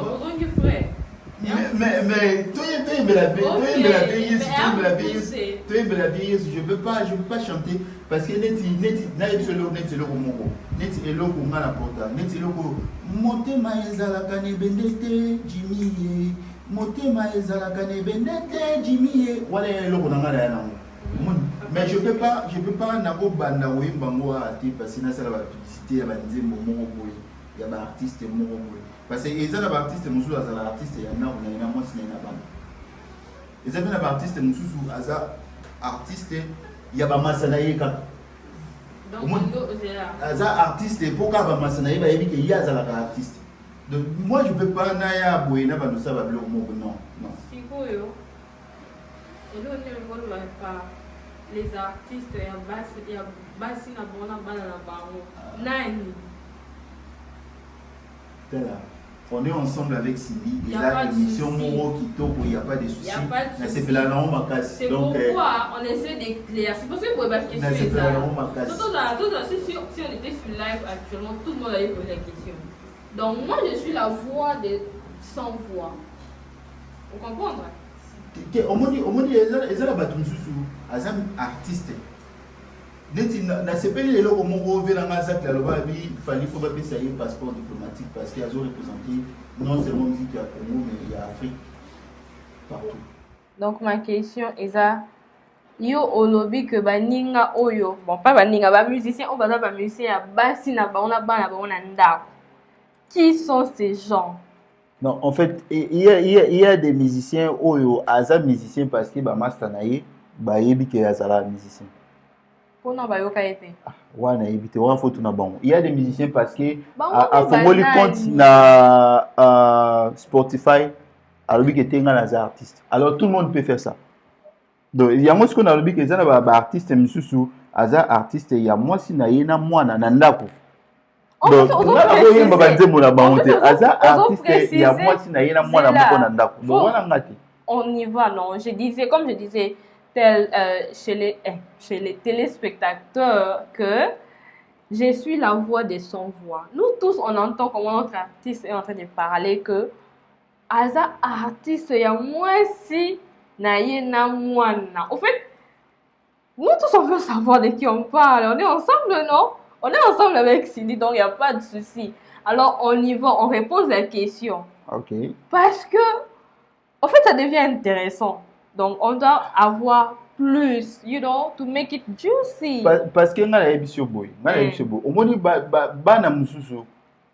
Speaker 2: Mais toi je peux pas chanter parce que net eloko ngana porta net eloko motema ezalaka ne bendete jimiye motema ezalaka ne bendete jimiye wala eloko ngana ya nango mais je peux pas nako banda oyimbango ati parce que na sala ba publicité ya banzembo moko boye ya ba artiste moko boye parce que ezala ba artiste mususu azala artiste ya na na mwasi na bana ezala na ba artiste mususu aza artiste ya ba masana yeka
Speaker 1: donc
Speaker 2: aza artiste pourquoi ba masana yeba yebi ke ya azala ka artiste donc moi je peux pas na ya boye na ba no sa ba bloko moko non
Speaker 1: sikoyo elo ne ngolo ba pa les artistes ya basi na bona bana na bango nani
Speaker 2: là. On est ensemble avec Cindy, et là, l'émission Moro Kitoko, il n'y a pas de soucis. C'est là, non, ma casse.
Speaker 1: C'est pourquoi on essaie d'éclairer. C'est parce que vous pouvez pas questionner ça.
Speaker 2: C'est là, non, ma casse.
Speaker 1: Si on était sur live actuellement, tout le monde allait poser la question. Donc, moi, je suis la voix des sans voix. Vous comprenez?
Speaker 2: Au moins, ils ont la bataille sous artiste. Na sepeli lelo komoko vela ngasa la loba bi fali faut pas payer un passeport diplomatique parce qu'ils ont représenté non seulement musique à Congo mais il y a Afrique partout.
Speaker 1: Donc ma question est ça yo olobi que baninga oyo bon pas baninga ba musicien on ba musicien ya basi na ba on a ndako. Qui sont ces gens?
Speaker 2: Non, en fait, il y a des musiciens oyo aza musicien parce que ba master naie ba yebi que azala musicien. Il y a des musiciens parce que à Fongoli compte na Spotify alors que tu es un artiste. Alors tout le monde peut faire ça. Donc il y a moi ce qu'on a dit que ça na ba artiste mususu aza artiste il y a moi si na yena mwana na ndako. Donc on va dire mon abonté aza artiste il y a moi si na yena mwana moko na ndako. Donc voilà ngati.
Speaker 1: On y va non, je disais comme je disais chez les téléspectateurs que je suis la voix des sans-voix. Nous tous, on entend comment notre artiste est en train de parler que Aza artiste ya moins si na ye na mwana. Au fait, nous tous on veut savoir de qui on parle. On est ensemble, non? On est ensemble avec Cindy, donc il n'y a pas de souci. Alors on y va, on repose la question.
Speaker 2: Ok.
Speaker 1: Parce que, en fait, ça devient intéressant. Donc on doit avoir plus, you know, to make it juicy.
Speaker 2: Parce que nga la ebiso boy. Nga la ebiso boy. Omoni ba na mususu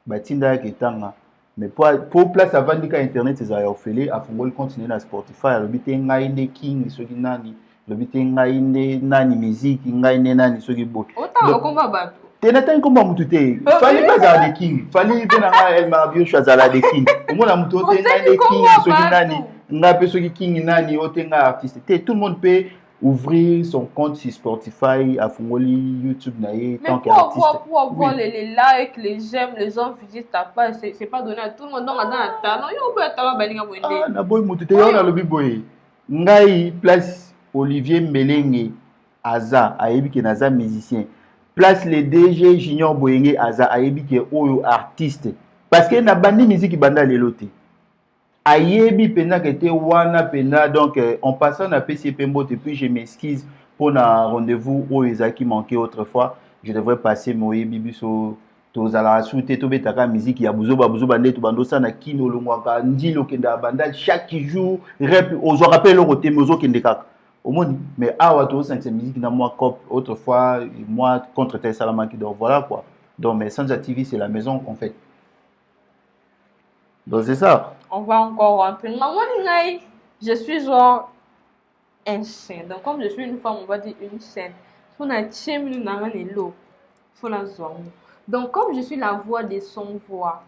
Speaker 2: batinda ketanga. Mais pour place avant que internet ça a offert à fongol continuer na Spotify le bité ngai ne king soki nani le bité ngai ne nani musique ngai ne nani soki boy
Speaker 1: autant combat bato
Speaker 2: tena tan combat mutute fallait pas za de king fallait bien na el marbio choisir la de king omona muto te ngai ne king soki nani nga pe soki king nani otenga artiste tout le monde peut ouvrir son compte sur Spotify à Fongoli, YouTube, naïe, tant qu'artiste.
Speaker 1: Pour voir les likes, les j'aime, les gens visitent ta page, c'est pas donné à tout le monde. Donc, dans un talent, on peut être talent,
Speaker 2: ah, na boy, moutete, on a le biboy. Ngai, place Olivier Melenge, Aza, ayebi ke naza musicien. Place le DG Junior Boyenge, Aza, ayebi ke oyo artiste. Parce que na bandi musique banda lelote. Ayebi pena que te wana pena donc en passant na PCP Mbote puis je m'excuse pour un rendez-vous où Isaki manquait autrefois je devrais passer moye bibiso tozala souté to betaka musique ya buzo bande to bando sana kino longwaka ndilo kenda banda chaque jour rep ozo rappelle le côté mozo kende kaka omoni mais awa to ça c'est musique na moi cop autrefois moi contre tel salamaki donc voilà quoi donc mais Sanza TV c'est la maison qu'on fait. Donc c'est ça.
Speaker 1: On va encore un peu. Maman, je suis genre un chien. Donc comme je suis une femme, on va dire une chaîne. Donc comme je suis la voix des sans-voix,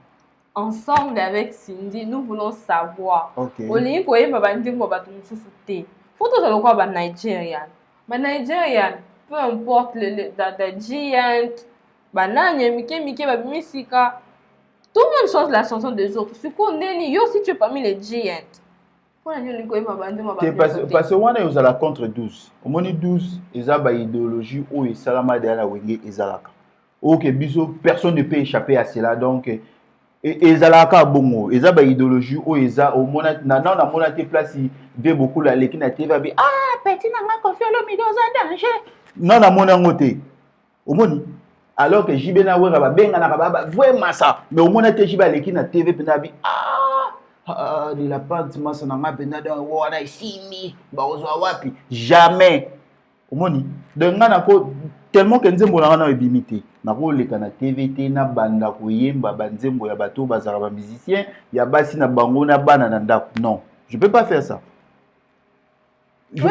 Speaker 1: ensemble avec Cindy, nous voulons savoir.
Speaker 2: Ok.
Speaker 1: Faut que Nigérian. Mais Nigérian, peu importe le giant, tout le monde chante la chanson des autres. Si tu es parmi les giants.
Speaker 2: Parce que on est à la contre 12. Au moins 12, ils ont une idéologie où ils sont là derrière Wenge et Zalaka. Ok, biso, personne ne peut échapper à cela. Donc, et Zalaka bongo, ils ont une idéologie où ils ont au moins na mona te place il veut beaucoup la lekina TV bi ah petit na ma confier le milieu aux danger. Non na mona ngote. Au moins alors que JB na wera ba benga na ba vraiment ça mais au moins te JB lekina TV pena bi de la pente masa na nga pena da wana isimi ba ozwa wapi jamais au moins donc nga na ko tellement que nzembo na na ebimité na ko leka na TVT na banda ko yemba banzembo ya bato bazara ba musicien ya basi na bango na bana na ndako non je peux pas faire ça. Je peux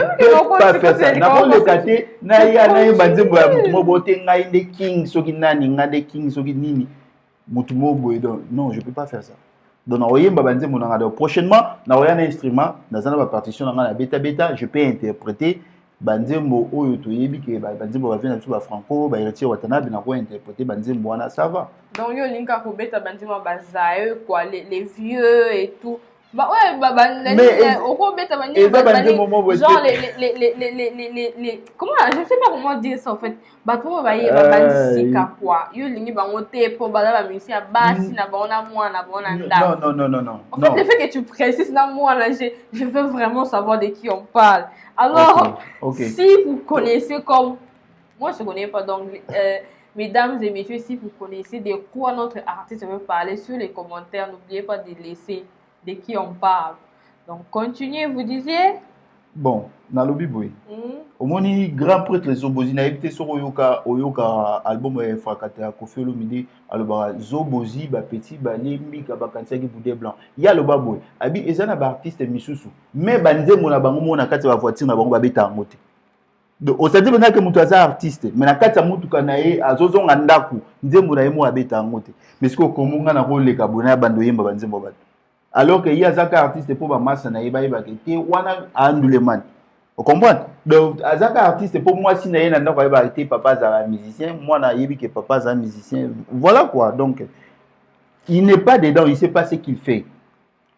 Speaker 2: pas faire ça. Na ko leka te na ya na banzembo ya mutu mo bote ngai nde king soki nani ngade king soki nini mutu mo boy donc non je peux pas faire ça. Donc na oyemba banzembo na ngade prochainement na oya na instrument na zana ba partition na ngana beta je peux interpréter banzembo oyo toyebi ke banzembo ba vient na franco ba héritier watanabe na ko interpréter banzembo wana ça va.
Speaker 1: Donc yo linka ko beta banzembo bazae quoi les vieux et tout. Bah ouais mais au quoi beta banzembo genre les comment je sais pas comment dire ça en fait. Ba to ba ye ba banzika quoi. Yo lingi ba ngote po ba la musicien basi na bona mwana bona nda.
Speaker 2: Non.
Speaker 1: En fait le fait que tu précises na moi là je veux vraiment savoir de qui on parle. Alors,
Speaker 2: okay.
Speaker 1: Si vous connaissez comme... Moi, je ne connais pas, donc, mesdames et messieurs, si vous connaissez de quoi notre artiste veut parler sur les commentaires, n'oubliez pas de laisser de qui on parle. Donc, continuez, vous disiez...
Speaker 2: Bon, na lobi boy. Au moins, grand prêtre les Zobozi, na évité sur Oyoka album Frakate à Kofi Olomide, alors Zobozi, ba petit, ba lembi, ba kantia qui boudet blanc. Il y a le baboy. Abi, ezana ba artiste misusu. Mais banze mona bango mona kati ba voiture na bango ba beta ngote. Donc, on s'est dit que mutu aza artiste, mais na kati mutu kanaye azozonga ndaku, nzembo na yemo abeta ngote. Mais ce que komunga na ko leka bona bando yemba banzembo ba. Alors qu'il y a des artistes pour ma masse na iba qui wana anduleman. Vous comprenez? Donc azaka artiste pour moi si na yena ndako iba été papa za musicien, moi na yebi que papa za musicien. Voilà quoi. Donc il n'est pas dedans, il sait pas ce qu'il fait.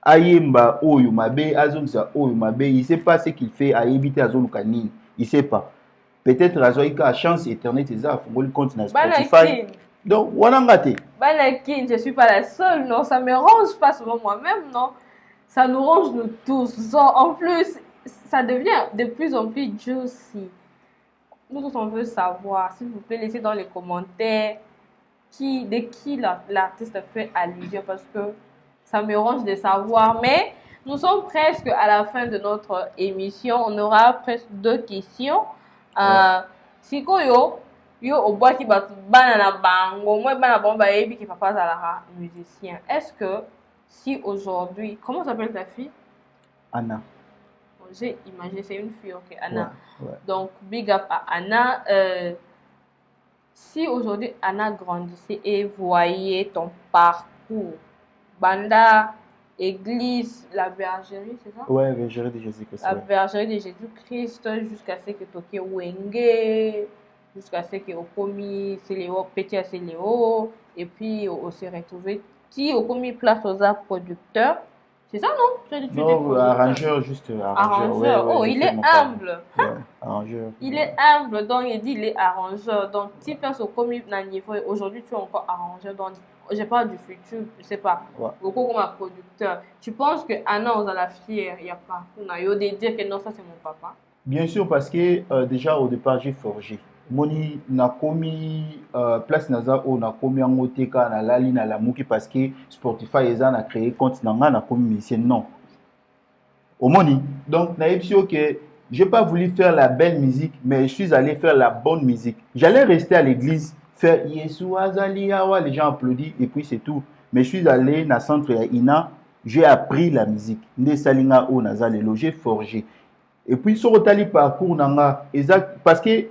Speaker 3: ayemba oyo mabe azongisa oyo mabe, il sait pas ce qu'il fait à éviter azoluka nini, il sait pas. Peut-être azoika chance internet eza fongoli compte na Spotify. Donc wana ngate.
Speaker 1: Banakin, je suis pas la seule, non, ça me range pas seulement moi-même, non. Ça nous range nous tous. En plus, ça devient de plus en plus juicy. Nous tous on veut savoir, s'il vous plaît, laissez dans les commentaires de qui l'artiste fait allusion parce que ça me range de savoir. Mais nous sommes presque à la fin de notre émission. On aura presque 2 questions. Si yo au bois qui bat banana bango, moi banana bango baebi qui papa zalara musicien. Est-ce que si aujourd'hui, comment s'appelle ta fille?
Speaker 3: Anna.
Speaker 1: J'ai imaginé, c'est une fille, ok, Anna.
Speaker 3: Ouais.
Speaker 1: Donc, big up à Anna. Si aujourd'hui Anna grandissait et voyait ton parcours, Banda, Église, la Bergerie, c'est ça?
Speaker 3: Ouais, Bergerie de Jésus-Christ.
Speaker 1: La Bergerie de Jésus-Christ, jusqu'à ce que tu Wenge, jusqu'à ce que Okomi, Céléo, Petit à Céléo, et puis on s'est retrouvé. Si Okomi place aux arts producteurs, c'est ça, non?
Speaker 3: Non, arrangeur, juste arrangeur.
Speaker 1: Ouais, oh, il est humble.
Speaker 3: Ouais, arrangeur.
Speaker 1: Il est humble, donc il dit il est arrangeur. Donc, si personne commis dans niveau, aujourd'hui tu es encore arrangeur. Donc, je parle du futur, je sais pas. Beaucoup comme un producteur. Tu penses que Anna, on a la fière, il n'y a pas. On a eu de dire que non, ça c'est mon papa.
Speaker 3: Bien sûr, parce que déjà au départ, j'ai forgé. Moni na komi place naza o na komi en oteka na lali na la muki parce que Spotify eza na créé compte na komi musicien non. Au moni. Donc na epsio que j'ai pas voulu faire la belle musique mais je suis allé faire la bonne musique. J'allais rester à l'église faire Yesu azali awa, les gens applaudissent et puis c'est tout. Mais je suis allé na centre ya Ina, j'ai appris la musique. Nde salinga o nazali j'ai forgé. Et puis sur le parcours nanga parce que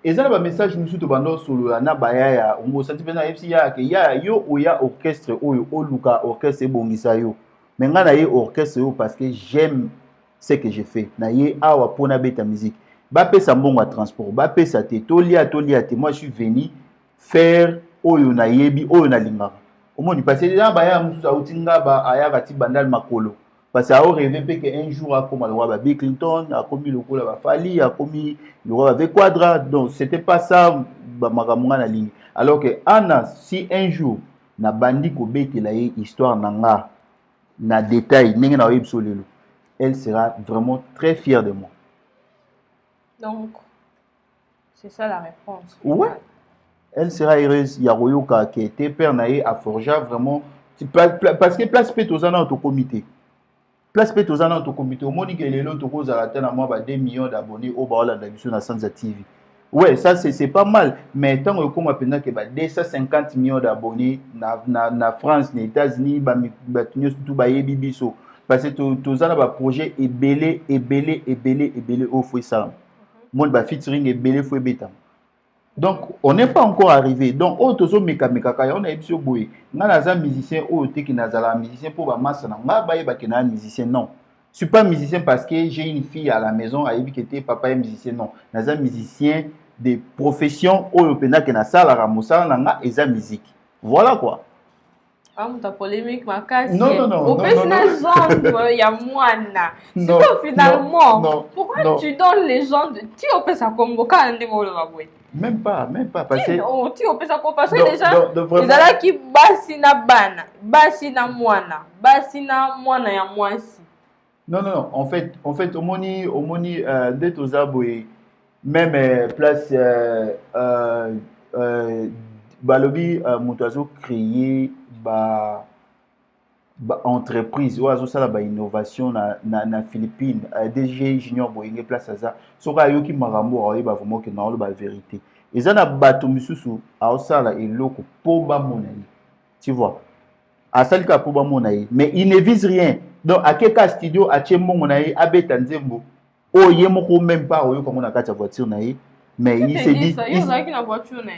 Speaker 3: et ça, le message nous sommes bandons sur le Anabaya, on senti bien FCA que ya yo oya orchestre oyo oluka orchestre bongisa yo. Mais nga na ye orchestre yo parce que j'aime ce que je fais. Na ye awa pona beta musique. Ba pesa mbongo à transport, ba pesa te tolia te. Moi je suis venu faire oyo na yebi oyo na linga. Au moins parce que là ba ya musu autinga ba aya kati bandal makolo. Parce que rêvé qu'un jour, comme le roi Bill Clinton, a commis le roi de Fali, a commis le roi avec Quadra. Donc, c'était pas ça, la ligne. Alors que Anna, si un jour, na bandi ko bete la histoire nanga, na détail, elle sera vraiment très fière de moi.
Speaker 1: Donc, c'est ça la réponse.
Speaker 3: Ouais. Elle sera heureuse. Yaroyoka qui était père naïe à Forja, vraiment. Parce que place pète aux années au comité. Place pète aux années au comité. Au Monique et les autres, aux aratènes à moi, 2 millions d'abonnés au Baola d'Abisso na Sanza TV. Ouais, ça c'est pas mal. Mais tant que comme appelle que 250 millions d'abonnés na France, les États-Unis, tout biso. Parce que tous les projets est belé au fouet ça. Mon ba featuring est belé fouet bêta. Donc on n'est pas encore arrivé. Donc auto meka on a epsio boy. Na naza musicien o te ki nazala musicien pour ba massa na nga ba yeba ke na musicien non. Je suis pas musicien parce que j'ai une fille à la maison à Ebikete, papa est musicien non. Naza musicien de profession oyo pena ke na sala ra mosala na eza musique. Voilà quoi.
Speaker 1: Ah, ta polémique makasi.
Speaker 3: Non.
Speaker 1: Au personnage il y a moana. Finalement, pourquoi tu donnes les gens de tu au pesa komboka ande mo le babwe?
Speaker 3: Même pas parce que
Speaker 1: tu au pesa komboka parce que déjà ils ala ki basi na bana, basi na mwana ya mwasi.
Speaker 3: Non, en fait au moni de tozaboy même place balobi mutazo créer ba entreprise oazo sala ba innovation na Philippines DG Junior Boyenge place ça soka yoki marambo ayeba vraiment que na ba vérité ezana bato misusu aosala eloko po ba monai tu vois asalika po ba monai mais il ne vise rien donc à quel studio a tchembo monai abeta nzembo oye moko même pas oyo comme on a kata voiture naï. Mais il s'est dit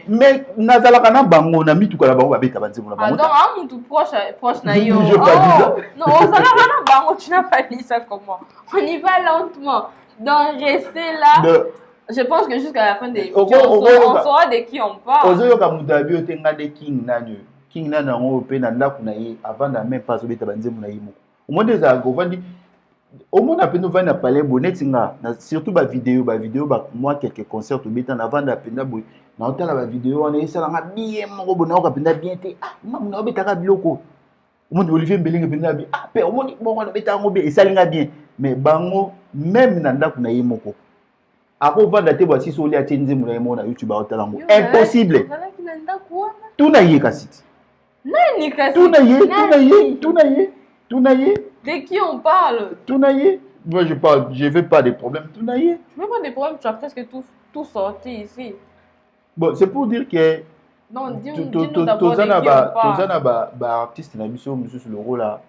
Speaker 3: mais nazalaka na bango na mituka na bango babeta banzemo na bango.
Speaker 1: Donc un mutu proche na yo. Non, on s'en na bango tu n'as pas dit ça comment. On y va lentement. Donc rester là. Je pense que jusqu'à la fin des on saura de qui on parle.
Speaker 3: Ozo ka mutabi otenga de king nanyo. King nana ngo pe na ndako na ye avant na même pas obeta banzemo na yimo. au moins des argovandi au moins à peine on va parler bonnet surtout ba vidéo moi quelques concerts au bétan avant d'appeler boy na hôtel la vidéo on est ça la bien mon bonnet on appeler bien té ah maman na obeta ka biloko au moins Olivier Mbelinga penza bien ah père au moins bon on obeta ngo bien et ça linga bien mais bango même na ndako na yemoko ako vanda te voici sur les atteindre mon na YouTube à hôtel ngo impossible tout na yé kasiti
Speaker 1: nani kasi
Speaker 3: tout na yé
Speaker 1: de qui on parle?
Speaker 3: Tounaïe. Moi je veux pas des problèmes. Tounaïe.
Speaker 1: Tu veux pas des problèmes, tu as presque tout sorti ici.
Speaker 3: Bon, c'est pour dire que
Speaker 1: non, dis-nous d'abord de qui on parle.
Speaker 3: Tozana ba artiste na biso monsieur sur le rôle là.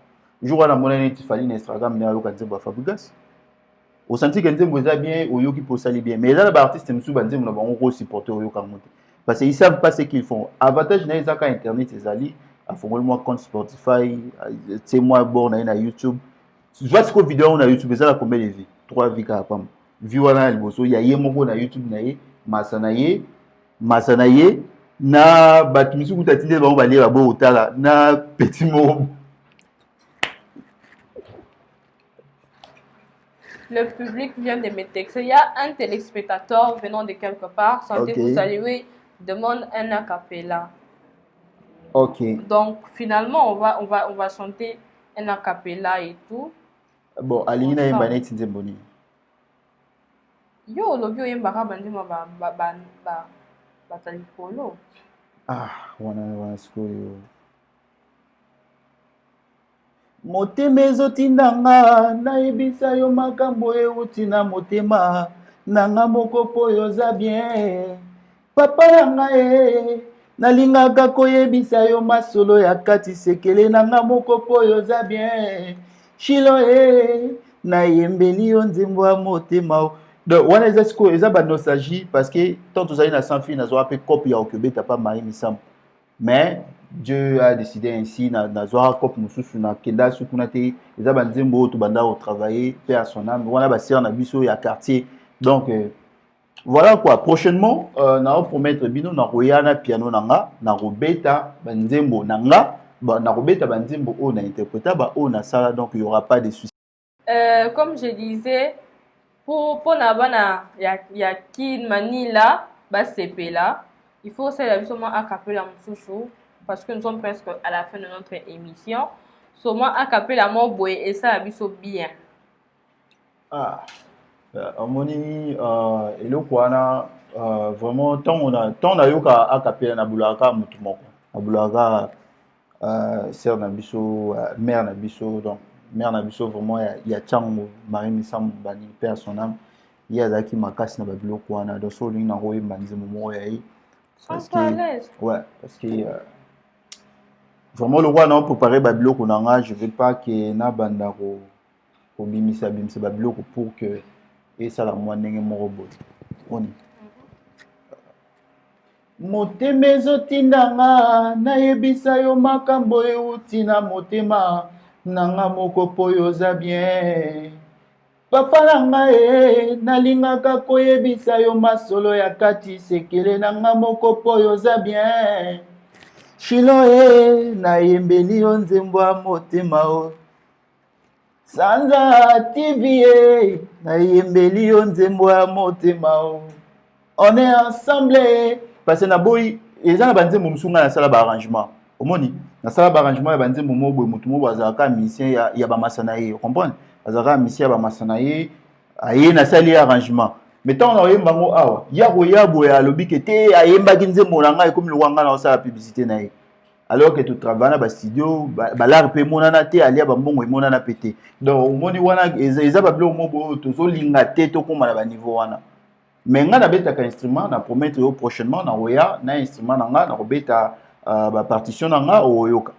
Speaker 3: Jour à la monnaie il fallait Instagram na loka nzembo Fabrigas. Au senti que nzembo za bien au yoki pour sali bien. Mais là ba artiste monsieur banzembo na ba on supporter au yoka monter. Parce qu'ils savent pas ce qu'ils font. Avantage na ezaka internet ezali afongoli-moi compte Spotify, c'est moi bon na YouTube. Je vois ce que vidéo on a YouTube, ça la combien de vues? 3 vues quand même. Vue wana liboso, il y a yemoko na YouTube na ye, masanaye, na batimisu kutatinde ba bale ba bo otala na petit mot.
Speaker 1: Le public vient de me texter. Il y a un téléspectateur venant de quelque part, sentez-vous saluer, demande un a cappella.
Speaker 3: Ok.
Speaker 1: Donc finalement on va chanter un a cappella et tout.
Speaker 3: Bon, Alina et Manet Nzemboni.
Speaker 1: Yo, lobby oyembaka bandima batali polo.
Speaker 3: Ah, wana skoyo. Motema ezotindanga nayebisa yo makambo euti na motema nanga moko po yoza bien. Papa nanga nalingaka koyebisa yo masolo ya kati sekele nanga moko po yoza bien. Shilo nayembeli yo nzembo ya motema. Donc wana eza siko eza ba nostalgie parce que tant tozali na sans fille nazo apé copie ya okebeta pas Marie Misam. Mais Dieu a décidé ainsi nazo copie mususu na kenda sukuna te eza ba nzembo to banda au travailler paix à son âme. Wana ba sœur na biso ya quartier. Donc voilà quoi, prochainement na promettre bino na royana piano nanga na robeta ba nzembo nanga na robeta ba nzembo o na interpréta ba o na sala, donc il y aura pas de soucis.
Speaker 1: Comme je disais, pour na ya kin manila ba sepela, il faut ça absolument a cappella mususu parce que nous sommes presque à la fin de notre émission. Seulement a cappella mo boy et ça abiso bien.
Speaker 3: Ah amoni eloko wana vraiment tant on a yoka a cappella na bulaka mutu moko na bulaka sœur na biso mère na biso, donc mère na biso vraiment ya chango Marie Misam bani paix à son âme ya zaki makasi na babiloko wana donc so linga ko yemba nzembo mo ya yi parce que ouais parce que vraiment le roi na préparer babiloko nanga, je veux pas que na banda ko bimisa babiloko pour que et ça la moi ndenge moko boy oni motema ezotindanga nayebisa yo makambo euti na motema nanga moko po yoza bien. Papa nanga nalingaka koyebisa yo masolo ya kati sekele nanga moko po yoza bien. Shilo nayembeli yo nzembo ya motema o Sanza TV nayembeli yo nzembo ya motema o. On est ensemble parce que na boy eza na banzembo musunga na sala ba arrangement omoni na sala ba arrangement ya banzembo mo boy mutu mo bazaka musicien ya ba masana ye, comprendre azaka musicien ya ba masana ye aye na sali arrangement mais tant on oyemba ngo awa ya boy alobi ke te ayemba kinzembo na ngai comme le wanga na sala publicité na ye alors que tu travailles na ba studio ba lar pe monana te alia ba mbongo monana pété, donc omoni wana eza ba blo mo bo to zo linga te to koma na ba niveau wana. Mais nga na beta ka instrument na promettre yo prochainement na oya na instrument nga na robeta ba partition nga oyoka.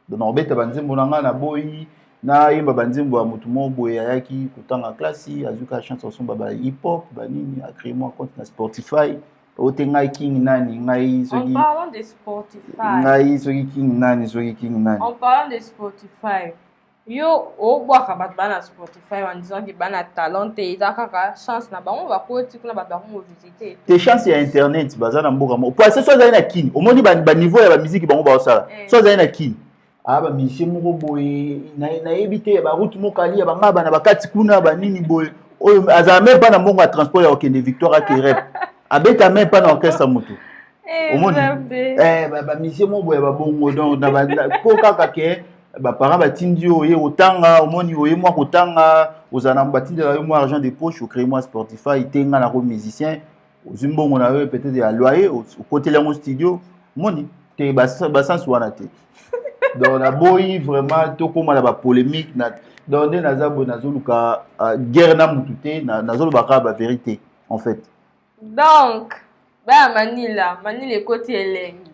Speaker 3: Donc na robeta banzembo nga na boy na yimba banzembo ya mutu mo boy ayaki kutanga classe azuka chanson ba hip hop ba nini a créer moi compte na Spotify ote ngai king nani ngai soki.
Speaker 1: En parlant de Spotify.
Speaker 3: Ngai soki king nani soki king nani.
Speaker 1: En parlant de Spotify. Yo obwaka bato bana Spotify en disant que bana talent te izaka chance na bango va koti kuna bato bango visiter
Speaker 3: tes chances ya internet bazana mboka mo pour ce soit za na kin omoni ba niveau ya ba musique bango ba osala soit za na kin ah ba misie moko boye nayebi te baroute moko alia banga bana bakati kuna banini boye oyo azala même pas na mbongo ya transport ya okende victoire akerep abeta même pas na orchestre motu omoni bamisie moko boye babongo donc po kaka ke baparent batindi yo oye otanga omoni oye mwa kotanga ozala na batindela yo mwa argent de poche ocrée mwa Spotify te nga nako musicien ozwi mbongo na yo peut-être ya loyer okoteli yango studio omoni te basansi wana te donc naboyi vraiment tokóma na bapolémique donc nde naza boye nazoluka guerre na mutu te nazoloba kaka bavérité en fait
Speaker 1: donc baya manila ekoti elengi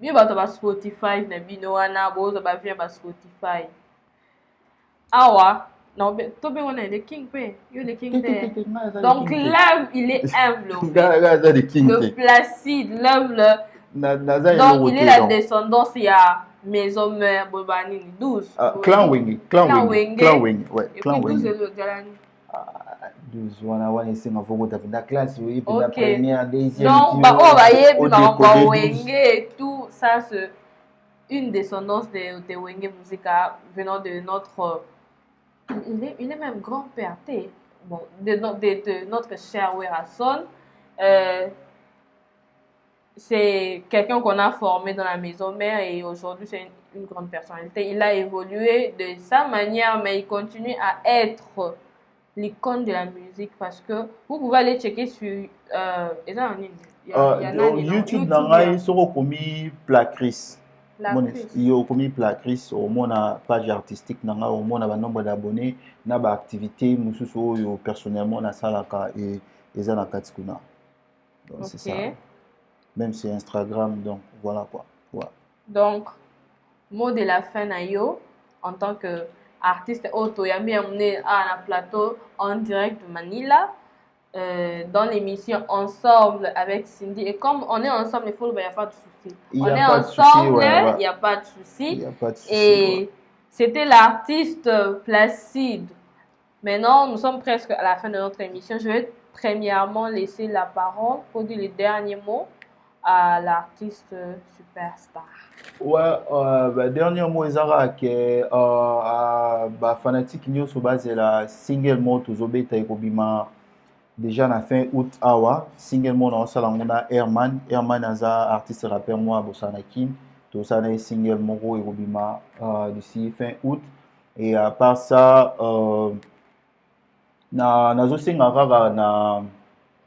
Speaker 1: bino bato ba Spotify na bino wana bozo bavia ba Spotify awa non tobengo na le king pe yo le king te donc l'homme il est humble le Placide l'homme donc il est la descendance il y a maison mère bobanini 12
Speaker 3: clan wing ouais clan wing
Speaker 1: 12
Speaker 3: wana esenga foko tafenda classe oui puis la première deuxième
Speaker 1: donc bah on va y être wenge et tout ça c'est une descendance de wenge musica venant de notre il est même grand-père bon de notre cher Werason c'est quelqu'un qu'on a formé dans la maison mère et aujourd'hui c'est une grande personnalité. Il a évolué de sa manière, mais il continue à être l'icône de la musique parce que vous pouvez aller checker sur
Speaker 3: YouTube nanga soko komi Placris. Yo komi Placris au mona page artistique nanga au mona ba nombre d'abonnés na ba activité mususu oyo personnellement na salaka et eza na katikuna. Donc c'est ça. Même sur Instagram, donc voilà quoi. Ouais.
Speaker 1: Donc, mot de la fin Nayo, en tant qu'artiste auto, Yami amené à un plateau en direct de Manila, dans l'émission Ensemble avec Cindy. Et comme on est ensemble, il n'y a pas de souci. On est ensemble, il n'y a pas de souci. Et c'était l'artiste Placide. Maintenant, nous sommes presque à la fin de notre émission. Je vais premièrement laisser la parole pour dire les derniers mots à l'artiste superstar.
Speaker 3: Ouais, dernier mot ezara que fanatique nyonso bazela single mot tozobeta ekobima déjà na fin août awa single mot na osala ngona Herman aza artiste rappeur moi bosanakin tosana single moko ekobima d'ici fin août et à part ça nazosenga kaka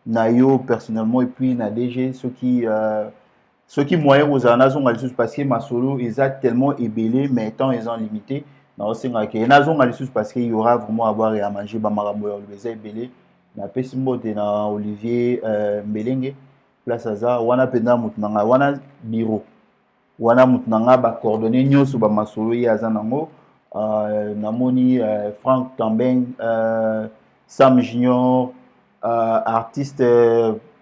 Speaker 3: na yo personnellement et puis na DG ceux qui moyen aux anazons alisus parce que ma solo est tellement ébélé mais temps ils ont limité na osenga ke nazon alisus parce qu'il y aura vraiment à boire et à manger ba marambo ya les ébélé na pesimbo de na Olivier Mbelenge place aza wana penda mutnanga wana bureau wana mutnanga ba coordonner nyonso ba masolo ya zanango namoni Frank Tambeng Sam Junior artiste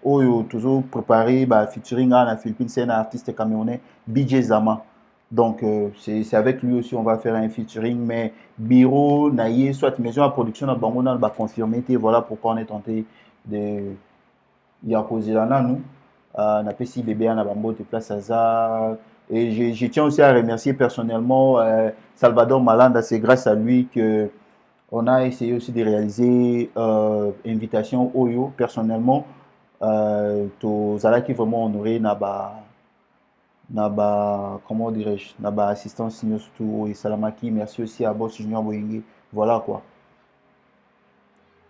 Speaker 3: oyo toujours préparé featuring en Philippines, c'est un artiste camerounais BJ Zama donc c'est avec lui aussi on va faire un featuring mais bureau naïe soit maison à production à bango na ba confirmer voilà pourquoi on est tenté de yakozilana nous na pesi bébé na bambo de place Aza et je tiens aussi à remercier personnellement Salvador Malanda, c'est grâce à lui que on a essayé aussi de réaliser invitation Oyo personnellement to zalaki vraiment honoré naba comment dirais-je naba assistance surtout et Salamaki merci aussi à Boss Junior Boyenge voilà quoi.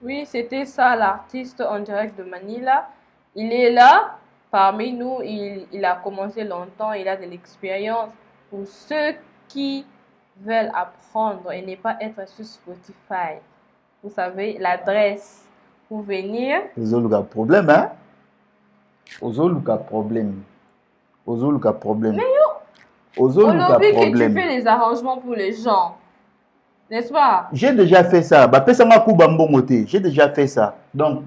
Speaker 1: Oui, c'était ça l'artiste en direct de Manila. Il est là parmi nous, il a commencé longtemps, il a de l'expérience. Pour ceux qui veulent apprendre et ne pas être sur Spotify, vous savez l'adresse pour venir.
Speaker 3: Ozoluka problème hein? Ozoluka problème.
Speaker 1: Mais yo, Ozoluka problème. Que tu fais les arrangements pour les gens, n'est-ce pas?
Speaker 3: J'ai déjà fait ça. J'ai déjà fait ça. Donc,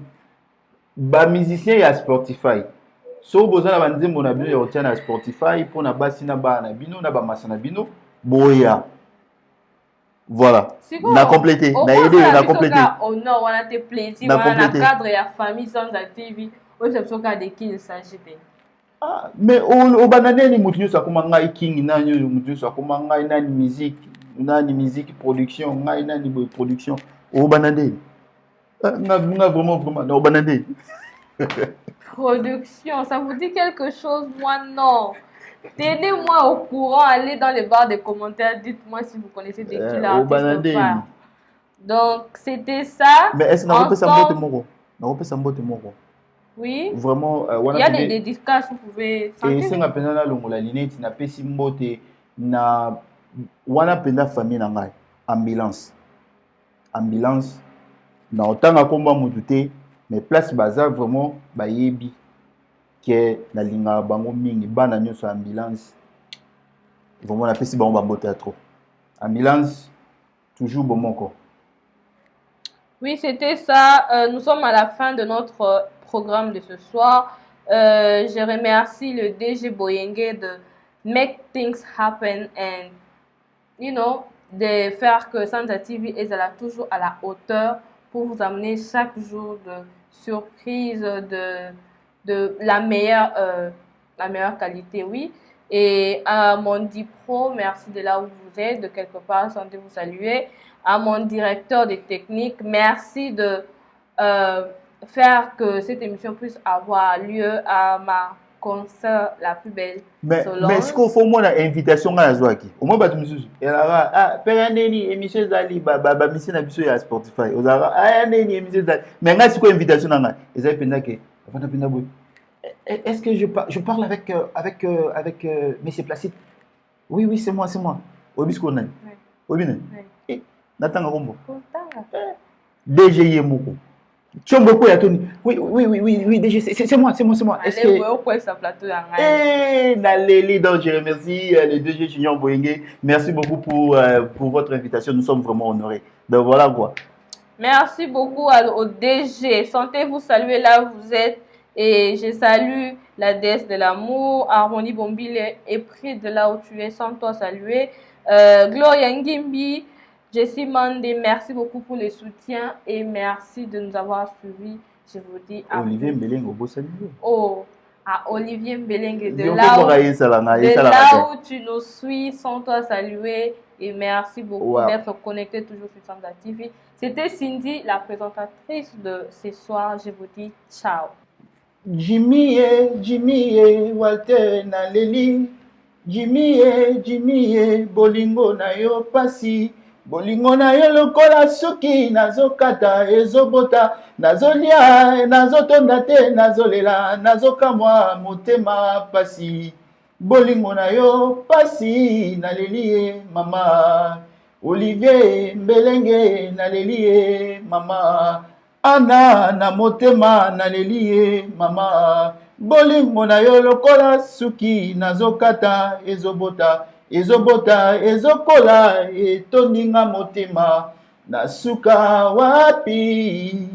Speaker 3: musicien il y a Spotify. So bozala banze mona bino ya otya na Spotify pour na basi na bana bino na ba masana bino boya. Voilà. Na complété, na aider, na complété.
Speaker 1: Oh non, on a tes plaisirs, on a cadre et la famille sans la TV. On sait pas de qui il s'agit.
Speaker 3: Ah, mais au banane ni mutu nyonso akoma ngai king nani mutu nyonso akoma ngai nani musique production ngai nani boy production au banane nga vraiment au banane
Speaker 1: Production, ça vous dit quelque chose? Moi, non. Tenez-moi au courant, allez dans les barres des commentaires, dites-moi si vous connaissez des qui l'artiste ou pas. Donc, c'était ça.
Speaker 3: Mais est-ce qu'on peut s'embêter mon on peut s'embêter mon
Speaker 1: Oui.
Speaker 3: Vraiment,
Speaker 1: il y a des discussions, vous pouvez.
Speaker 3: Et c'est un peu là la lunette, na pesi mbote na wana penda famille na ngai ambulance na otanga komba mututé mais place baza vraiment bayebi ke na linga bango mingi bana nyonso ambulance vraiment na pesi bango bambote trop ambulance toujours bon moko.
Speaker 1: Oui, c'était ça. Nous sommes à la fin de notre programme de ce soir. Je remercie le DG Boyenge de make things happen and, you know, de faire que Santa TV est toujours à la hauteur pour vous amener chaque jour de surprises, de la meilleure qualité, oui. Et à mon Dipro, merci de là où vous êtes, de quelque part, sentez vous saluer. À mon directeur des techniques, merci de faire que cette émission puisse avoir lieu. À ma concert la plus belle.
Speaker 3: Mais est-ce qu'il faut moi une invitation à la au moins bah tu me dis père émission zali mission na biso ya Spotify émission zali mais nga c'est quoi invitation na nga ezali penda ke avant penda boy est-ce que je parle avec monsieur Placide? Oui c'est moi obisco nani obine natanga kombo DG Yemoko Tchombo ya Tony. Oui, DG, c'est moi. Est-ce que donc je remercie les DG Junior Boyenge. Merci beaucoup pour votre invitation. Nous sommes vraiment honorés. Donc voilà quoi.
Speaker 1: Merci beaucoup au DG. Sentez-vous saluer là où vous êtes. Et je salue la déesse de l'amour, Harmonie Bombile, épris de là où tu es, sans toi saluer. Gloria Ngimbi. Jessie Mandé, merci beaucoup pour le soutien et merci de nous avoir suivis. Je vous dis à
Speaker 3: Olivier Mbeleng au beau salut.
Speaker 1: Oh, à Olivier Mbeleng de là où tu nous suis, sans toi saluer et merci beaucoup d'être connecté toujours sur Santa TV. C'était Cindy, la présentatrice de ce soir. Je vous dis ciao.
Speaker 3: Jimmy, Walter Naleli. Jimmy, Bolingo na yo pasi. Bolingo na yo lokola suki nazokata ezobota nazolia nazotonda te nazolela nazokamwa motema pasi bolingo na yo pasi naleli mama Olivier Mbelenge naleli mama Ana na motema naleli mama bolingo na yo lokola suki nazokata ezobota ezokola etoninga motema nasuka wapi